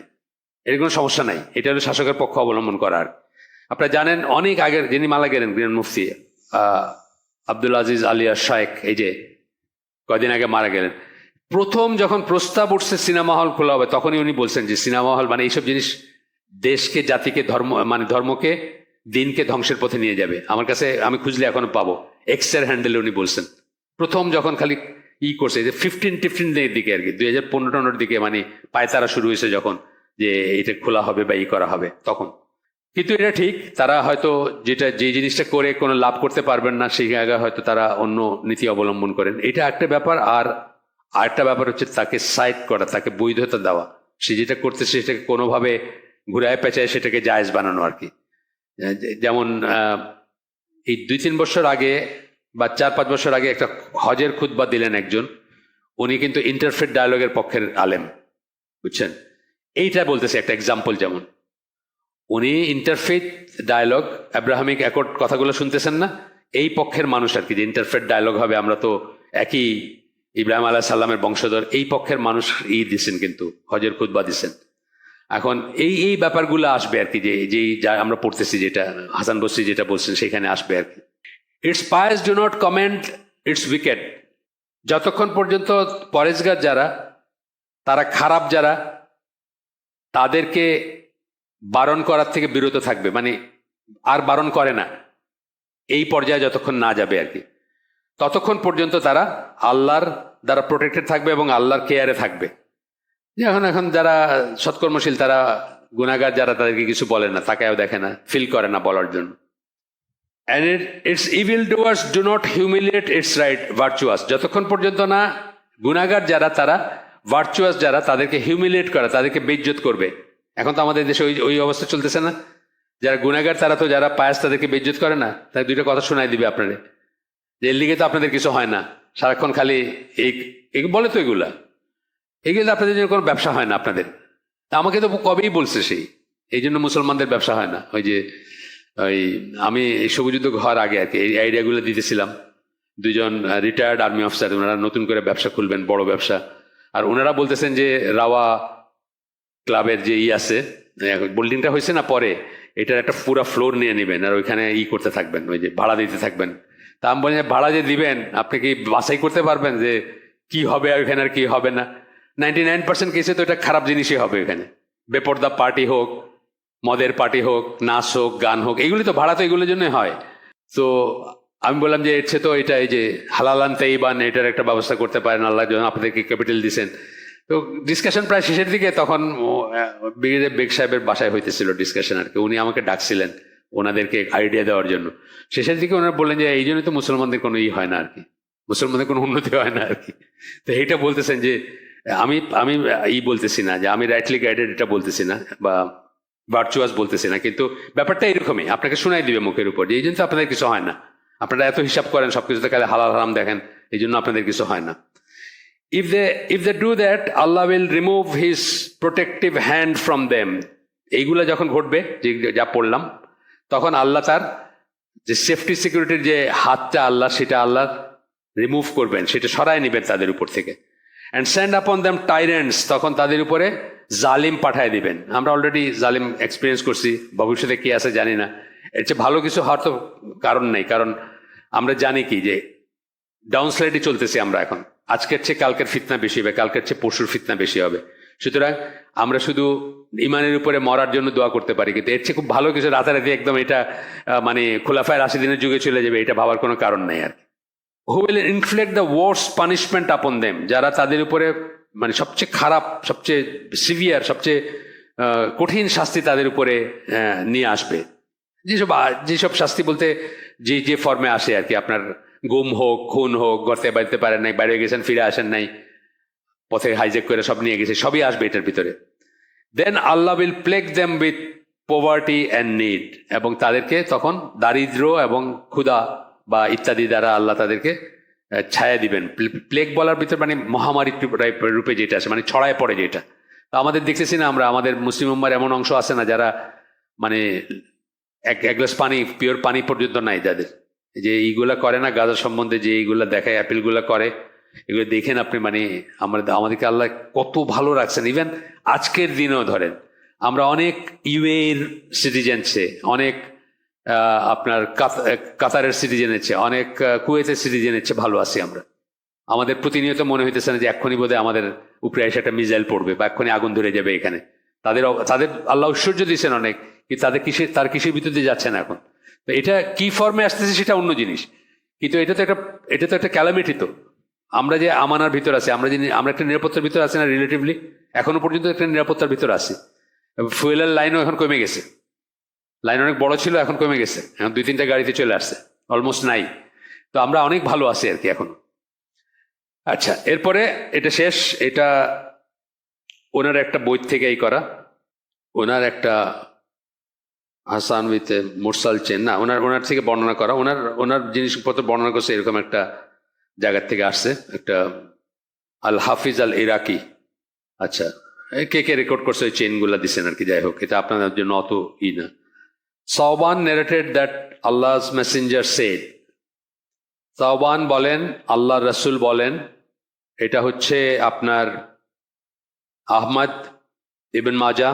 এর কোনো সমস্যা নাই, এটা হলো শাসকের পক্ষ অবলম্বন করার। আপনারা জানেন অনেক আগের যিনি মারা গেলেন গ্রেন মুফতি আব্দুল আজিজ আলিয়া শায়েখ, এই যে কয়দিন আগে মারা গেলেন, প্রথম যখন প্রস্তাব উঠছে সিনেমা হল খোলা হবে, তখনই উনি বলছেন যে সিনেমা হল মানে এইসব জিনিস দেশকে, জাতিকে, ধর্মকে, দিনকে ধ্বংসের পথে নিয়ে যাবে। আমার কাছে আমি খুঁজলে এখনো পাবো, এক্সের হ্যান্ডেলে উনি বলছেন প্রথম যখন খালি করছে, যে 15 দিকে আর কি, 2015-15 দিকে, মানে পায়তারা শুরু হয়েছে যখন, যে এটা খোলা হবে বা করা হবে তখন। কিন্তু এটা ঠিক, তারা হয়তো যে জিনিসটা করে কোনো লাভ করতে পারবেন না, সেই জায়গায় হয়তো তারা অন্য নীতি অবলম্বন করেন, এটা একটা ব্যাপার। আর আরেকটা ব্যাপার হচ্ছে তাকে সাইড করা, তাকে বৈধতা দেওয়া, সে যেটা করতেছে সেটাকে কোনোভাবে ঘুরায় পেঁচায় সেটাকে জায়েজ বানানো আর কি। যেমন এই 2-3 বছর আগে বা 4-5 বছর আগে একটা হজের খুতবা দিলেন একজন, উনি কিন্তু ইন্টারফেথ ডায়ালগের পক্ষের আলেম, বুঝছেন? এইটা বলতেছে একটা এক্সাম্পল, যেমন উনি ইন্টারফেথ ডায়ালগ, আব্রাহামিক অ্যাকর্ড কথাগুলো শুনতেছেন না, এই পক্ষের মানুষ আর কি, যে ইন্টারফেথ ডায়ালগ হবে, আমরা তো একই ইব্রাহিম আলাইহিস সালামের বংশধর, এই পক্ষের মানুষ দিচ্ছেন, কিন্তু হজের খুতবা দিচ্ছেন। এখন এই ব্যাপারগুলো আসবে আর কি, যা আমরা পড়তেছি, যেটা হাসান বসরি যেটা বলছেন সেখানে আসবে আর কি। It's pious do not comment it's wicked, যতক্ষণ পর্যন্ত পরেজগার যারা, তারা খারাপ যারা, তাদেরকে বারণ করার থেকে বিরত থাকবে, মানে আর বারণ করে না, এই পর্যায়ে যতক্ষণ না যাবে আর কি, ততক্ষণ পর্যন্ত তারা আল্লাহর দ্বারা প্রোটেক্টেড থাকবে এবং আল্লাহর কেয়ারে থাকবে। এখন যারা সৎকর্মশীল, তারা গুনাহগার যারা, তাদেরকে কিছু বলে না, তাকেও দেখে না, ফিল করে না বলার জন্য। And it's evil Dooars do not humiliate it's right virtuous, যতক্ষণ পর্যন্ত না গুনাহগার যারা, তারা ভার্চুয়াস যারা, তাদেরকে হিউমিলিয়েট করা, তাদেরকে বেইজ্জত করবে। এখন তো আমাদের দেশে ওই অবস্থা চলতেছে না? যারা গুনাহগার তারা তো, যারা পায়াস তাদেরকে বেইজ্জত করে না, তাদের দুইটা কথা শোনাই দিবে আপনারে, যে এর লিগে তো আপনাদের কিছু হয় না, সারাক্ষণ খালি এই বলে তো এগুলো আপনাদের জন্য কোনো ব্যবসা হয় না আপনাদের। তা আমাকে তো কবেই বলছে সেই, এই জন্য মুসলমানদের ব্যবসা হয় না। ওই আমি সবুযুদ্ধ হওয়ার আগে আর কি এই আইডিয়াগুলো দিতেছিলাম। দুজন রিটায়ার্ড আর্মি অফিসার, ওনারা নতুন করে ব্যবসা খুলবেন, বড় ব্যবসা। আর ওনারা বলতেছেন যে রাওয়া ক্লাবের যে আছে বিল্ডিংটা হয়েছে না পরে, এটার একটা পুরা ফ্লোর নিয়ে নেবেন আর ওইখানে করতে থাকবেন, ওই যে ভাড়া দিতে থাকবেন। তা আমি বলি ভাড়া যে দিবেন আপনি কি বাছাই করতে পারবেন যে কি হবে ওইখানে আর কি হবে না? 99% কেসে তো এটা খারাপ জিনিসই হবে। ওইখানে বেপর্দা পার্টি হোক, মদের পার্টি হোক, নাচ হোক, গান হোক, এইগুলি তো ভাড়া তো এগুলোর জন্যই হয়। তো আমি বললাম যে এর চেয়ে তো এটা এই যে হালালান তাইবান, এটার একটা ব্যবস্থা করতে পারেন, আল্লাহ যখন আপনাদেরকে ক্যাপিটাল দিয়েছেন। তো ডিসকাশন প্রায় শেষের দিকে, তখন বেগ সাহেবের বাসায় হইতেছিল ডিসকাশন আর কি। উনি আমাকে ডাকছিলেন ওনাদেরকে আইডিয়া দেওয়ার জন্য। শেষের দিকে ওনারা বললেন যে এই জন্যই তো মুসলমানদের কোনো হয় না আর কি, মুসলমানদের কোনো উন্নতি হয় না আর কি। তো এইটা বলতেছেন যে আমি আমি বলতেছি না যে আমি রাইটলি গাইডেড, এটা বলতেছি না, বা ভার্চুয়াস বলতেছি না, কিন্তু ব্যাপারটা এরকমই, আপনাকে শোনাই দিবে মুখের উপর যে এই জন্য তো আপনাদের কিছু হয় না, আপনারা এত হিসাব করেন সবকিছুতে খালি হালাল হারাম দেখেন, এই জন্য আপনাদের কিছু হয় না। If they do that, Allah will remove His protective hand from them. এইগুলা যখন ঘটবে, যা পড়লাম, তখন আল্লাহ তার যে সেফটি সিকিউরিটির যে হাতটা আল্লাহ, সেটা আল্লাহ রিমুভ করবেন, সেটা সরায় নেবেন তাদের উপর থেকে। অ্যান্ড সেন্ড আপন দেম টাইরেন্টস, তখন তাদের উপরে জালিম পাঠায় দিবেন। আমরা অলরেডি জালিম এক্সপিরিয়েন্স করছি, ভবিষ্যতে কি আছে জানি না। এর চেয়ে ভালো কিছু হওয়ার তো কারণ নেই, কারণ আমরা জানি কি যে ডাউনস্লাইডে চলতেছি আমরা এখন। আজকের চেয়ে কালকের ফিতনা বেশি হবে, কালকের চেয়ে পরশুর ফিতনা বেশি হবে। সুতরাং আমরা শুধু ইমানের উপরে মরার জন্য দোয়া করতে পারি, কিন্তু এর চেয়ে খুব ভালো কিছু রাতারাতি একদম এটা মানে খোলাফায় রাশিদিনের যুগে চলে যাবে, এটা ভাবার কোনো কারণ নেই আর কি। Who will inflict the worst punishment আপন দেম, যারা তাদের উপরে মানে সবচেয়ে খারাপ, সবচেয়ে সিভিয়ার, সবচেয়ে কঠিন শাস্তি তাদের উপরে নিয়ে আসবে। যেসব শাস্তি বলতে যে ফর্মে আসে আর কি, আপনার গুম হোক, খুন হোক, গর্তে বাড়িতে পারেন নাই, বাইরে গেছেন ফিরে আসেন নাই, পথে হাইজেক করে সব নিয়ে গেছে, সবই আসবে এটার ভিতরে। Then Allah will plague them with poverty and need, এবং তাদেরকে তখন দারিদ্র এবং ক্ষুধা বা ইত্যাদি দ্বারা আল্লাহ তাদেরকে ছায়া দিবেন। প্লেগ বলার ভিতর মানে মহামারী রূপে যেটা আছে, মানে ছড়ায় পড়ে যেটা। তো আমাদের দেখতেছি না আমরা, আমাদের মুসলিম উম্মার এমন অংশ আছে না যারা মানে এক গ্লাস পানি, পিওর পানি পর্যন্ত নাই যাদের, যে এইগুলা করে না গাজা সম্বন্ধে, যে এইগুলা দেখায়, অ্যাপিলগুলা করে, এগুলো দেখেন আপনি, মানে আমাদেরকে আল্লাহ কত ভালো রাখছেন। ইভেন আজকের দিনেও ধরেন আমরা অনেক ইউএর সিটিজেন চেয়ে, অনেক আপনার কাতারের সিটিজেনের চেয়ে, অনেক কুয়েতের সিটিজেনের চেয়ে ভালো আছি আমরা। আমাদের প্রতিনিয়ত মনে হইতেছে না যে এক্ষুনি বোধহয় আমাদের উপরে এসে একটা মিসাইল পড়বে বা এক্ষুনি আগুন ধরে যাবে এখানে। তাদের আল্লাহ ঐশ্বর্য দিয়েছেন অনেক, কিন্তু তার কিসের ভিতর দিয়ে যাচ্ছে না এখন। তো এটা কি ফর্মে আসতেছে সেটা অন্য জিনিস, কিন্তু এটা তো একটা ক্যালামিটি। তো আমরা যে আমানার ভিতর আছি, আমরা একটা নিরাপত্তার ভিতর আছি না রিলেটিভলি, এখনো পর্যন্ত একটা নিরাপত্তার ভিতর আছি। ফুয়েলের লাইনও এখন কমে গেছে, লাইন অনেক বড় ছিল, এখন কমে গেছে, এখন 2-3টা গাড়িতে চলে আসছে, অলমোস্ট নাই। তো আমরা অনেক ভালো আছি আর কি এখন। আচ্ছা, এরপরে এটা শেষ, এটা ওনার একটা বই থেকে করা, ওনার একটা হাসান উইথ মুরসাল চেন না, ওনার থেকে বর্ণনা করা, ওনার জিনিসপত্র বর্ণনা করছে, এরকম একটা জায়গার থেকে আসছে, একটা আল হাফিজ আল ইরাকি। আচ্ছা, কে রেকর্ড করছে ওই চেনগুলা দিচ্ছেন আর কি, যাই হোক, এটা আপনাদের জন্য অত না। সাওবান narrated that Allah's messenger said, সাওবান বলেন, আল্লাহ রসুল বলেন, এটা হচ্ছে আপনার আহমদ ইবন মাজা,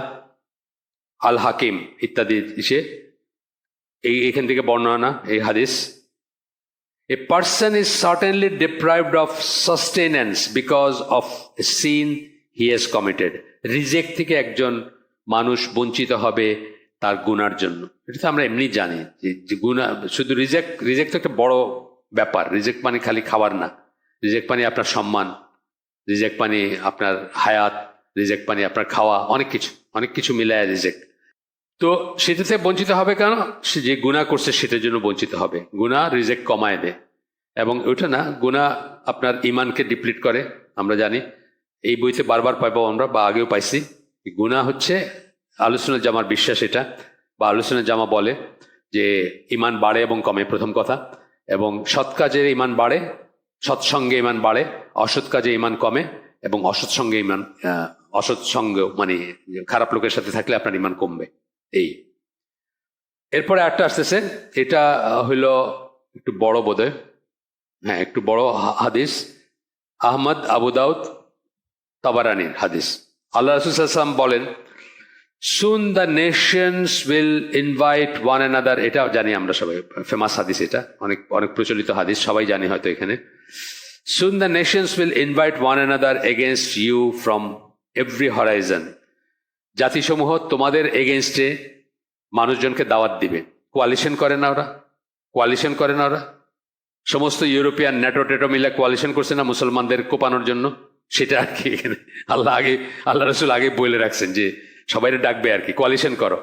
আল হাকিম ইত্যাদি এইখান থেকে বর্ণনা, এই হাদিস। A person is certainly deprived of sustenance because of a sin he has committed. Reject থেকে একজন মানুষ বঞ্চিত হবে তার গুনার জন্য। এটা তো আমরা এমনি জানি যে গুনাহ, শুধু রিজেক্ট তো একটা বড় ব্যাপার। রিজেক্ট মানে খালি খাবার না, রিজেক্ট মানে আপনার সম্মান, রিজেক্ট মানে আপনার হায়াত, রিজেক্ট মানে আপনার খাওয়া, অনেক কিছু মিলায় রিজেক্ট। তো সেটাতে বঞ্চিত হবে কেন? সে যে গুনাহ করছে সেটার জন্য বঞ্চিত হবে। গুনাহ রিজেক্ট কমায় দেয়, এবং ওইটা না, গুনাহ আপনার ইমানকে ডিপ্লিট করে। আমরা জানি, এই বইতে বারবার পাইবো আমরা, বা আগেও পাইছি, গুনাহ হচ্ছে আলোচনা জামার বিশ্বাস এটা, বা আলোচনা জামা বলে যে ইমান বাড়ে এবং কমে। প্রথম কথা, এবং সৎ কাজে ইমান বাড়ে, সৎসঙ্গে ইমান বাড়ে, অসৎ কাজে ইমান কমে, এবং অসৎ সঙ্গে ইমান অসৎ সঙ্গ মানে খারাপ লোকের সাথে থাকলে আপনার ইমান কমবে। এই এরপরে একটা আসতেছে, এটা হইল একটু বড় বোধহয়, হ্যাঁ একটু বড় হাদিস, আহমদ, আবু দাউদ, তাবারানির হাদিস। আল্লাহ রাসূল সাল্লাল্লাহু আলাইহি ওয়াসাল্লাম বলেন, soon the nations will invite one another, এটা জানি আমরা সবাই, ফেমাস হাদিস, এটা অনেক অনেক প্রচলিত হাদিস, সবাই জানি হয়তো এখানে। soon the nations will invite one another against you from every horizon, জাতিসমূহ তোমাদের এগেনস্টে মানুষজনকে দাওয়াত দিবে। কোয়ালিশন করে না ওরা, কোয়ালিশন করে না ওরা, সমস্ত ইউরোপিয়ান ন্যাটো টেটো মিলে কোয়ালিশন করছে না মুসলমানদের কোপানোর জন্য, সেটা আর কি এখানে আল্লাহ রসুল আগে বলে রাখছেন যে সবাই ডাকবে আর কি, কোয়ালিশন করো।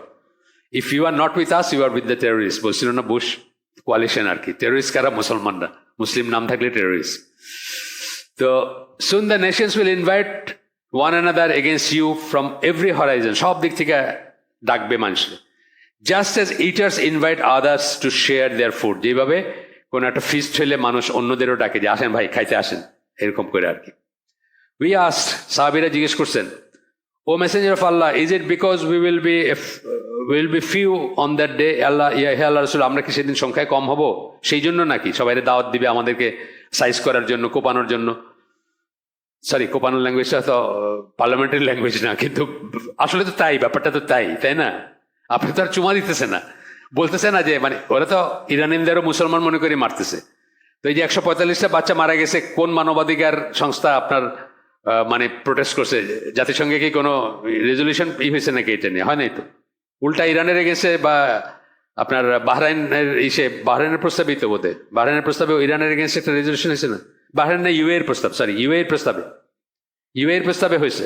If you are not with us you are with the terrorist, বলছিল না বুশ, কোয়ালিশন আর কি। টেররিস্ট কারা? মুসলমানরা, মুসলিম নাম থাকলে টেররিস্ট। তো soon the nations will invite one another against you from every horizon, সব দিক থেকে ডাকবে মানুষকে। Just as eaters invite others to share their food, যেভাবে কোনো একটা ফিস্ট হলে মানুষ অন্যদেরও ডাকে যে আসেন ভাই খাইতে আসেন, এরকম করে আর কি। উই আস্কড, সাহাবীরা জিজ্ঞেস করছেন, O messenger of Allah, is it because we will be few on that day? Allah, হে আল্লাহ রাসূল, আমরা কি সেদিন সংখ্যায় কম হব সেই জন্য নাকি সবাই দাওয়াত দিবে আমাদেরকে সাইজ করার জন্য, কোপানোর জন্য? সরি, কোপানোর ল্যাঙ্গুয়েজটা তো পার্লামেন্টারি ল্যাঙ্গুয়েজ না, কিন্তু আসলে তো তাই, ব্যাপারটা তো তাই, তাই না? আপনি তো আর চুমা দিতেছে না, বলতেছে না যে মানে ওরা তো ইরানিয়ানদেরও মুসলমান মনে করে মারতেছে। তো এই যে 145টা বাচ্চা মারা গেছে, কোন মানবাধিকার সংস্থা আপনার মানে প্রোটেস্ট করছে? জাতিসংঘে কি কোনো রেজলিউশন হয়েছে নাকি এটা নিয়ে? হয় নাই তো, উল্টা ইরানের গেছে, বা আপনার বাহরাইনের প্রস্তাবিত বোধে, বাহরাইনের প্রস্তাবে ইরানের এগেন্সে একটা রেজলিউশন হয়েছে না? বাহরাইন ইউএ এর প্রস্তাব, সরি ইউএ এর প্রস্তাবে হয়েছে।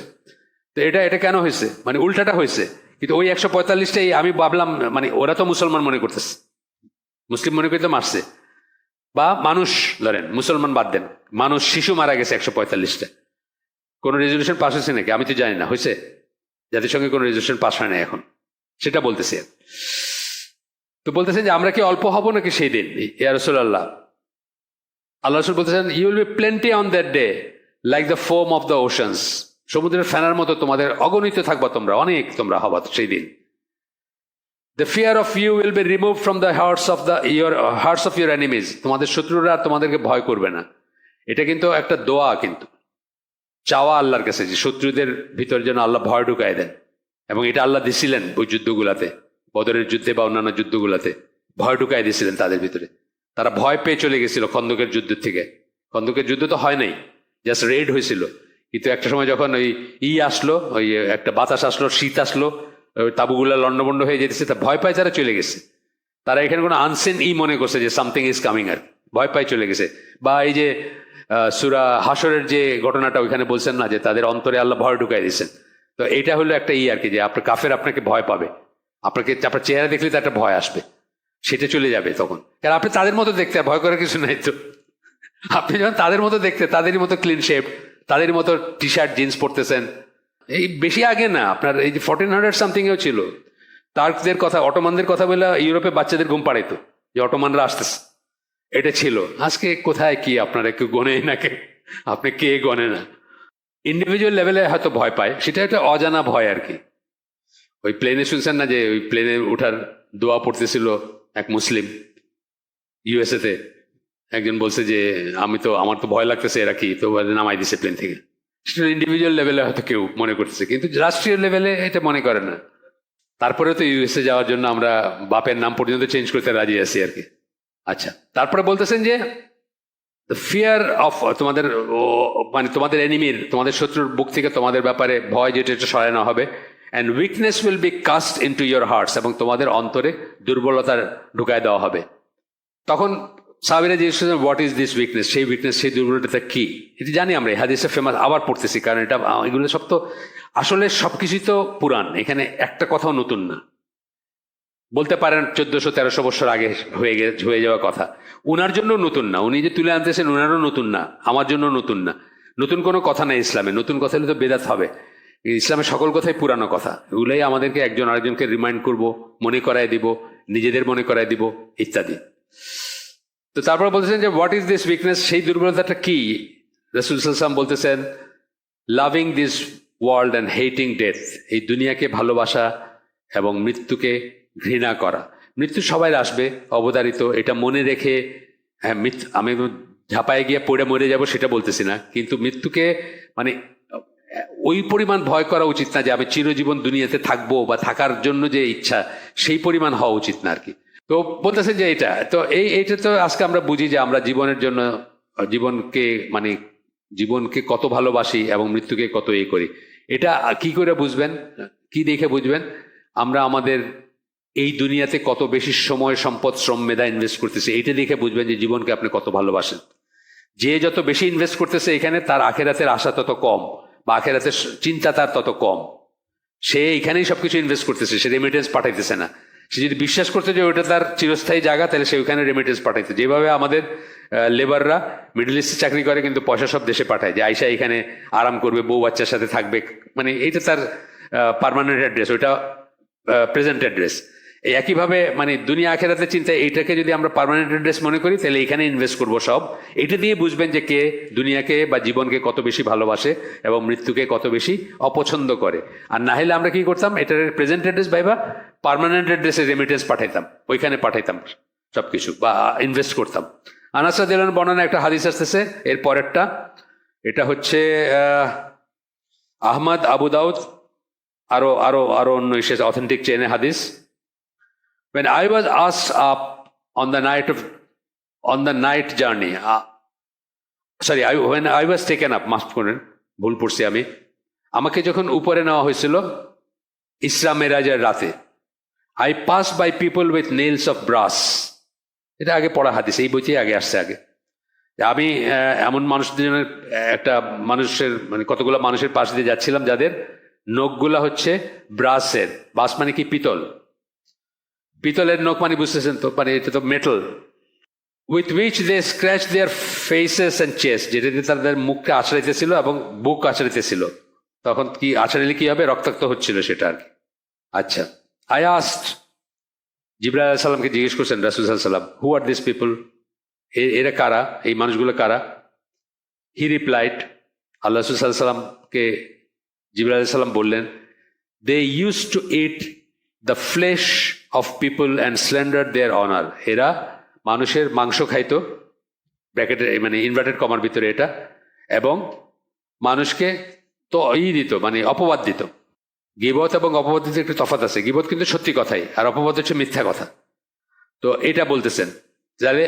তো এটা কেন হয়েছে? মানে উল্টাটা হয়েছে। কিন্তু ওই 145টাই আমি ভাবলাম মানে ওরা তো মুসলমান মনে করতেছে, মুসলিম মনে করতে মারছে, বা মানুষ ধরেন, মুসলমান বাদ দেন, মানুষ, শিশু মারা গেছে 145টা। কোন রেজলিউশন পাস হয়েছে নাকি? আমি তো জানি না, হয়েছে? জাতিসংঘে কোনো রেজলিউশন পাস হয় না এখন, সেটা বলতেছি। তো বলতেছেন যে আমরা কি অল্প হব নাকি সেই দিন? ইয়া রাসূলুল্লাহ, আল্লাহ রাসূল বলতেছেন, you will be plenty on that day like the foam of the oceans, সমুদ্রের ফেনার মতো তোমাদের অগণিত থাকবা তোমরা, অনেক তোমরা হবা সেই দিন। The fear of you will be remove from the hearts of your enemies, তোমাদের শত্রুরা তোমাদেরকে ভয় করবে না। এটা কিন্তু একটা দোয়া, কিন্তু চাওয়া আল্লাহর কাছে যে শত্রুদের ভিতর যেন আল্লাহ ভয় ঢুকায় দেন। এবং এটা আল্লাহ দিছিলেন ওই যুদ্ধগুলাতে, বদরের যুদ্ধে বা অন্যান্য যুদ্ধগুলাতে ভয় ঢুকায় দিয়েছিলেন তাদের ভিতরে। তারা ভয় পেয়ে চলে গেছিল খন্দকের যুদ্ধের থেকে। খন্দকের যুদ্ধ তো হয় নাই, জাস্ট রেড হয়েছিল। কিন্তু একটা সময় যখন ওই আসলো, ওই একটা বাতাস আসলো, শীত আসলো, ওই তাবুগুলা লন্ডভন্ড হয়ে যেতেছে, তা ভয় পায় তারা চলে গেছে। তারা এখানে কোনো আনসেন মনে করছে যে সামথিং ইজ কামিং, আর ভয় পায় চলে গেছে। বা এই যে সূরা হাসরের যে ঘটনাটা ওইখানে বলছেন না, যে তাদের অন্তরে আল্লাহ ভয় ঢুকাই দিয়েছেন। তো এটা হলো একটা আর কি, যে আপনার কাফের আপনাকে ভয় পাবে, আপনার চেহারা দেখলে তো একটা ভয় আসবে, সেটা চলে যাবে তখন। কারণ আপনি তাদের মতো দেখতে, আর ভয় করার কিছু নাই তো। আপনি যখন তাদের মতো দেখতে, তাদেরই মতো ক্লিন শেপ, তাদের মতো টি শার্ট জিন্স পরতেছেন, এই বেশি আগে না, আপনার এই যে 1400 সামথিং এও ছিল। টার্কদের কথা, অটোমানদের কথা বলে ইউরোপে বাচ্চাদের ঘুম পাড়াইতো যে অটোমানরা আসতেছে, এটা ছিল। আজকে কোথায় কি আপনারা কেউ গণেই না, আপনি কে গণে না। ইন্ডিভিজুয়াল লেভেলে হয়তো ভয় পায়, সেটা একটা অজানা ভয় আর কি। ওই প্লেনে শুনছেন না যে ওই প্লেনে ওঠার দোয়া পড়তেছিল এক মুসলিম ইউএসএ তে, একজন বলছে যে আমার তো ভয় লাগতেছে, এরা কি, তো নামাই দিছে প্লেন থেকে। সেটা ইন্ডিভিজুয়াল লেভেলে হয়তো কেউ মনে করতেছে, কিন্তু রাষ্ট্রীয় লেভেলে এটা মনে করে না। তারপরে তো ইউএসএ যাওয়ার জন্য আমরা বাপের নাম পর্যন্ত চেঞ্জ করতে রাজি আছি আর কি। আচ্ছা, তারপরে বলতেছেন যে ফিয়ার অফ তোমাদের মানে তোমাদের এনিমির, তোমাদের শত্রুর বুক থেকে তোমাদের ব্যাপারে ভয় যেটা সরায় না হবে। And weakness will be cast into your hearts, এবং তোমাদের অন্তরে দুর্বলতা ঢুকায় দেওয়া হবে। তখন সাহাবীরা জিজ্ঞেস করেন, হোয়াট ইজ দিস উইকনেস? সেই উইকনেস, সেই দুর্বলতা কি? এটা জানি আমরা, এই হাদিসটা ফেমাস, আবার পড়তেছি কারণ এটা, এগুলো সব তো আসলে সবকিছুই তো পুরাণ, এখানে একটা কথাও নতুন না। বলতে পারেন 1400-1300 বছর আগে হয়ে যাওয়া কথা, উনার জন্য নতুন না। উনি যে তুলে আনতেছেন উনারও নতুন না, আমার জন্য নতুন না। নতুন কোনো কথা নেই ইসলামে, নতুন কথা হলে তো বেদাত হবে। ইসলামের সকল কথাই পুরানো কথা, এগুলোই আমাদেরকে একজন আরেকজনকে রিমাইন্ড করব, মনে করায় দিব, নিজেদের মনে করায় দিব ইত্যাদি। তো তারপর বলতেছেন যে হোয়াট ইজ দিস উইকনেস, সেই দুর্বলতাটা কি? রাসূল সাল্লাল্লাহু আলাইহি ওয়াসাল্লাম বলতেছেন loving this world and hating death, এই দুনিয়াকে ভালোবাসা এবং মৃত্যুকে ঘৃণা করা। মৃত্যু সবাই আসবে, অবধারিত, এটা মনে রেখে, হ্যাঁ আমি ঝাঁপায় গিয়ে পড়ে মরে যাব সেটা বলতেছি না, কিন্তু মৃত্যুকে মানে ওই পরিমাণ ভয় করা উচিত না যে আমি চিরজীবন দুনিয়াতে থাকবো বা থাকার জন্য যে ইচ্ছা সেই পরিমাণ হওয়া উচিত না আর কি। তো বলতেছেন যে এইটা তো আজকে আমরা বুঝি যে আমরা জীবনের জন্য জীবনকে কত ভালোবাসি এবং মৃত্যুকে কত করি। এটা কি করে বুঝবেন, কি দেখে বুঝবেন? আমরা আমাদের এই দুনিয়াতে কত বেশি সময়, সম্পদ, শ্রম, মেধা ইনভেস্ট করতেছি, এইটা দেখে বুঝবেন যে জীবনকে আপনি কত ভালোবাসেন। যে যত বেশি ইনভেস্ট করতেছে এখানে, তার আখেরাতের আশা তত কম বা আখেরাতের চিন্তা তার তত কম। সে এখানেই সবকিছু ইনভেস্ট করতেছে, সে রেমিটেন্স পাঠাইতেছে না। সে যদি বিশ্বাস করতে যে ওইটা তার চিরস্থায়ী জায়গা, তাহলে সে ওইখানে রেমিটেন্স পাঠাইতে। যেভাবে আমাদের লেবাররা মিডল ইস্টে চাকরি করে কিন্তু পয়সা সব দেশে পাঠায়, যে আইসা এখানে আরাম করবে, বউ বাচ্চার সাথে থাকবে, মানে এইটা তার পার্মানেন্ট অ্যাড্রেস, ওইটা প্রেজেন্ট অ্যাড্রেস। একইভাবে মানে দুনিয়া আখেরাতের চিন্তা, এইটাকে যদি আমরা পার্মানেন্ট অ্যাড্রেস মনে করি, তাহলে এখানে ইনভেস্ট করবো সব। এটা দিয়ে বুঝবেন যে কে দুনিয়াকে বা জীবনকে কত বেশি ভালোবাসে এবং মৃত্যুকে কত বেশি অপছন্দ করে। আর না হলে আমরা কি করতাম, এটার প্রেজেন্ট অ্যাড্রেস ভাইবা পার্মানেন্ট অ্যাড্রেসে রেমিটেন্স পাঠাইতাম, ওইখানে পাঠাইতাম সবকিছু বা ইনভেস্ট করতাম। আনাস রাদিয়াল্লাহু আনহু বর্ণনা একটা হাদিস আসতেছে, এর পরেরটা, এটা হচ্ছে আহমদ, আবু দাউদ, আরো আরো আরো অন্য অথেন্টিক চেনে হাদিস। When I was asked up on the night journey, when I was taken up, মাফ করেন ভুল পড়ছি আমি, আমাকে যখন উপরে নেওয়া হয়েছিল ইসরা মেরাজের রাতে, I passed by people with nails of brass. এটা আগে পড়া হাদিস, এই বইতেই আগে আসছে। আগে আমি এমন মানুষদের একটা মানুষের মানে কতগুলো মানুষের পাশ দিয়ে যাচ্ছিলাম যাদের নখগুলা হচ্ছে ব্রাসের। ব্রাস মানে কি? পিতল। পিতলের নখ মানে বুঝতেছেন তো, মানে এটা তো metal. With which they scratch their faces and chest, যেটা দিয়ে তাদের মুখকে আছড়াইতেছিল এবং বুক আছড়াইতেছিল। তখন কি আছড়াইলে কি হবে? রক্তাক্ত হচ্ছিল সেটা আর কি। আচ্ছা, আই আস্কড, জিবরাইল আলাইহিস সালামকে জিজ্ঞেস করছেন রাসূল সাল্লাল্লাহু আলাইহি ওয়াসাল্লাম, হু আর দিস পিপল, এরা কারা, এই মানুষগুলো কারা? হি রিপ্লাইড, আল্লাহ রাসূল সাল্লাল্লাহু আলাইহি ওয়াসাল্লামকে জিবরাইল আলাইহিস সালাম বললেন, they use to eat the flesh of people and slander their honour. এরা মানুষের মাংস খাইতো, ব্র্যাকেটে মানে ইনভার্টেড কমার ভিতরে এটা, এবং মানুষকে তো দিত, মানে অপবাদ দিত। গীবত এবং অপবাদ দিতে একটু তফাৎ আছে। গীবত কিন্তু সত্যি কথাই, আর অপবাদ হচ্ছে মিথ্যা কথা। তো এটা বলতেছেন। তাহলে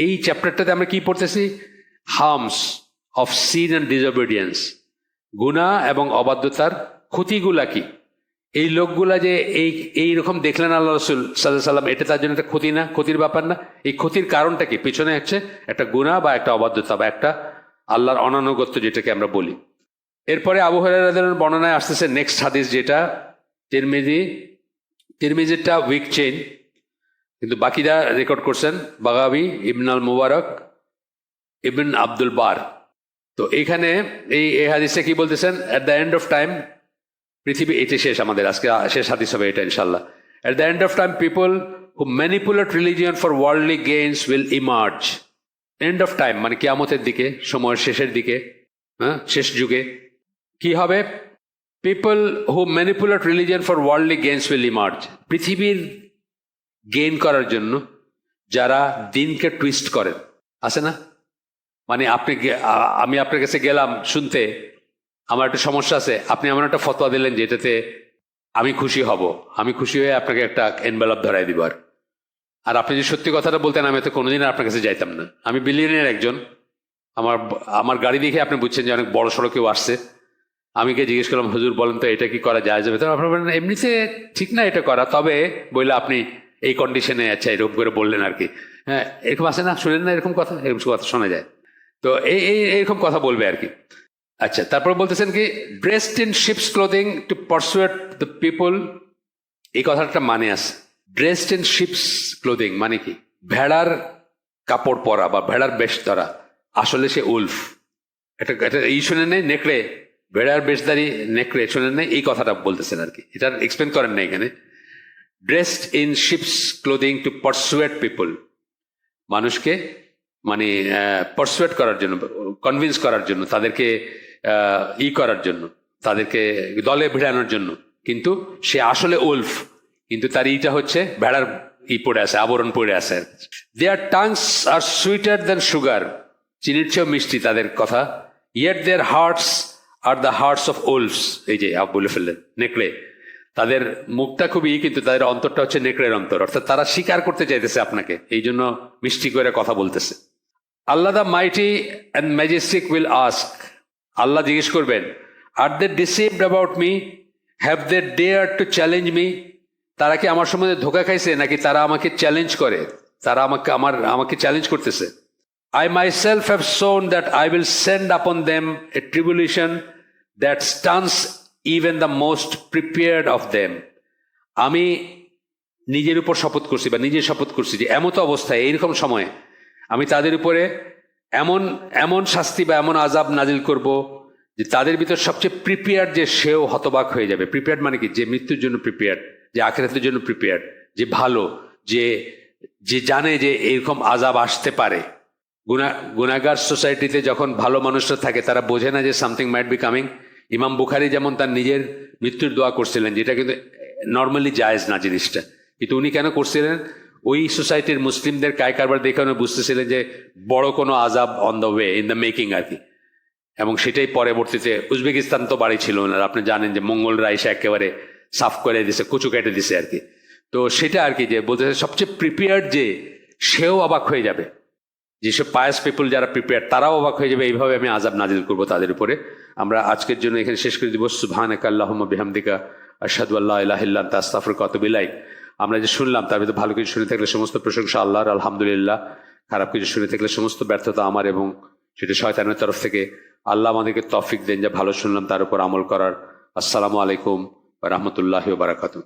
এই চ্যাপ্টারটাতে আমরা কি পড়তেছি? Harms of sin and disobedience, গুনাহ এবং অবাধ্যতার ক্ষতিগুলা কি। এই লোকগুলা যে এইরকম দেখলেন আল্লাহ রাসূল সাল্লাল্লাহু আলাইহি ওয়াসাল্লাম, এটা তার জন্য একটা ক্ষতি না? ক্ষতির ব্যাপার না? এই ক্ষতির কারণটা কি? পিছনে হচ্ছে একটা গুনাহ বা একটা অবাধ্যতা বা একটা আল্লাহর অনানুগত্য, যেটাকে আমরা বলি। এরপরে আবু হুরায়রা রাদিয়াল্লাহু আনহু বর্ণনায় আসতেছে নেক্সট হাদিস, যেটা তিরমিজিটা উইক চেইন, কিন্তু বাকিরা রেকর্ড করছেন বাগাবি, ইবন আল মুবারক, ইবন আব্দুল বার। তো এইখানে এই হাদিসে কি বলতেছেন? At the end of time, পৃথিবী, এটি শেষ, আমাদের আজকে শেষ হাদিস হবে এটা ইনশাল্লাহ। At the end of time people who manipulate religion for worldly gains will emerge. End of time মানে কিয়ামতের দিকে, সময়ের শেষের দিকে, শেষ যুগে কি হবে? People who manipulate religion for worldly gains will emerge. পৃথিবীর গেইন করার জন্য যারা দিনকে টুইস্ট করেন, আছে না? মানে আমি আপনার কাছে গেলাম শুনতে, আমার একটা সমস্যা আছে, আপনি আমার একটা ফতোয়া দিলেন যেটাতে আমি খুশি হব, আমি খুশি হয়ে আপনাকে একটা এনভেলপ ধরাই দিব। আর আপনি যে সত্যি কথাটা বলতেন, আমি তো কোনোদিন আপনার কাছে যাইতাম না। আমি বিলিয়নের একজন, আমার গাড়ি দেখে আপনি বুঝছেন যে অনেক বড় সড়ো কেউ আসছে। আমি কে জিজ্ঞেস করলাম, হুজুর বলেন তো এটা কি করা যায় যাবে? তো আপনার বলেন এমনিতে ঠিক না এটা করা, তবে বললে আপনি এই কন্ডিশনে, আচ্ছা এরকম করে বললেন আর কি। হ্যাঁ, এরকম আছে না? শুনেন না এরকম কথা? এরকম কথা শোনা যায়। তো এইরকম কথা বলবে আর কি। আচ্ছা, তারপর বলতেছেন কি, dressed in sheep's clothing to pursuit the people. এই কথাটা মানে আছে, ড্রেসড ইন শিপস ক্লোদিং মানে কি? ভেড়ার কাপড় পরা বা ভেড়ার বেশ ধরা, আসলে সে উলফ। এটা শুনে নেই, নেকড়ে, ভেড়ার বেশধারী নেকড়ে, শুনেন নেই? এই কথাটা বলতেছেন আর কি, এটা এক্সপ্লেন করেন না এখানে। Dressed in sheep's clothing to pursuit people, মানুষকে মানে পারসুয়েট করার জন্য, কনভিন্স করার জন্য, তাদেরকে করার জন্য, তাদেরকে দলে ভিড়ানোর জন্য। কিন্তু সে আসলে উলফ, কিন্তু তার ইটা হচ্ছে ভেড়ার পড়ে আছে, আবরণ পড়ে আছে। দেয়ার টাংস আর সুইটার দেন সুগার, চিনির চেয়েও মিষ্টি তাদের কথা। Yet their hearts are the hearts of wolves, এই যে বলে ফেললেন নেকড়ে। তাদের মুখটা খুবই, কিন্তু তাদের অন্তরটা হচ্ছে নেকড়ের অন্তর, অর্থাৎ তারা স্বীকার করতে চাইতেছে আপনাকে, এই জন্য মিষ্টি করে কথা বলতেছে। Allah the mighty and majestic will ask, Allah জিজ্ঞেস করবেন, are they deceived about me, have they dare to challenge me, তারা কি আমার সম্বন্ধে ধোকা খাইছে, নাকি তারা আমাকে চ্যালেঞ্জ করে, তারা আমাকে চ্যালেঞ্জ করতেছে। I myself have shown that I will send upon them a tribulation that stuns even the most prepared of them. আমি নিজের উপর শপথ করছি, বা নিজে শপথ করছি যে এমত অবস্থায়, এইরকম সময়ে আমি তাদের উপরে এমন এমন শাস্তি বা এমন আযাব নাজিল করব যে তাদের ভিতর সবচেয়ে প্রিপেয়ার্ড যে সেও হতবাক হয়ে যাবে। প্রিপেয়ার্ড মানে কি? যে মৃত্যুর জন্য প্রিপেয়ার্ড, যে আখিরাতের জন্য প্রিপেয়ার্ড, যে ভালো, যে জানে যে এরকম আযাব আসতে পারে। গুনাহগার সোসাইটিতে যখন ভালো মানুষরা থাকে, তারা বোঝে না যে সামথিং মাইট বি কামিং। ইমাম বুখারী যেমন তার নিজের মৃত্যুর দোয়া করছিলেন, যেটা কিন্তু নর্মালি জায়েজ না জিনিসটা, কিন্তু উনি কেন করছিলেন? ওই সোসাইটির মুসলিমদের কায় কারবার দেখে উনি বুঝতেছিলেন যে বড় কোনো আযাব on the way, in the making আর কি। এবং সেটাই পরবর্তীতে, উজবেকিস্তান তো বাড়ি ছিল না, আপনি জানেন যে মঙ্গলরা এসে একেবারে সাফ করে দিছে, কুচু কেটে দিছে আর কি। তো সেটা আর কি, যে বলতে সবচেয়ে প্রিপেয়ার্ড যে সেও অবাক হয়ে যাবে, যেসব পায়াস পিপল যারা প্রিপেয়ার তারাও অবাক হয়ে যাবে, এইভাবে আমি আযাব নাজিল করবো তাদের উপরে। আমরা আজকের জন্য এখানে শেষ করে দিব। সুবহানাকা আল্লাহুম্মা বিহামদিকা আশহাদু আল্লা ইলাহা ইল্লা আনতা আস্তাগফিরুকা ওয়া আতুবু ইলাইক। আমরা যে শুনলাম তার ভিতরে ভালো কিছু শুনে থাকলে সমস্ত প্রশংসা আল্লাহর, আলহামদুলিল্লাহ। খারাপ কিছু শুনে থাকলে সমস্ত ব্যর্থতা আমার, এবং সেটা শয়তানের তরফ থেকে। আল্লাহ আমাদেরকে তৌফিক দেন যে ভালো শুনলাম তার উপর আমল করার। আসসালামু আলাইকুম ওয়া রাহমাতুল্লাহি ওয়া বারাকাতুহু।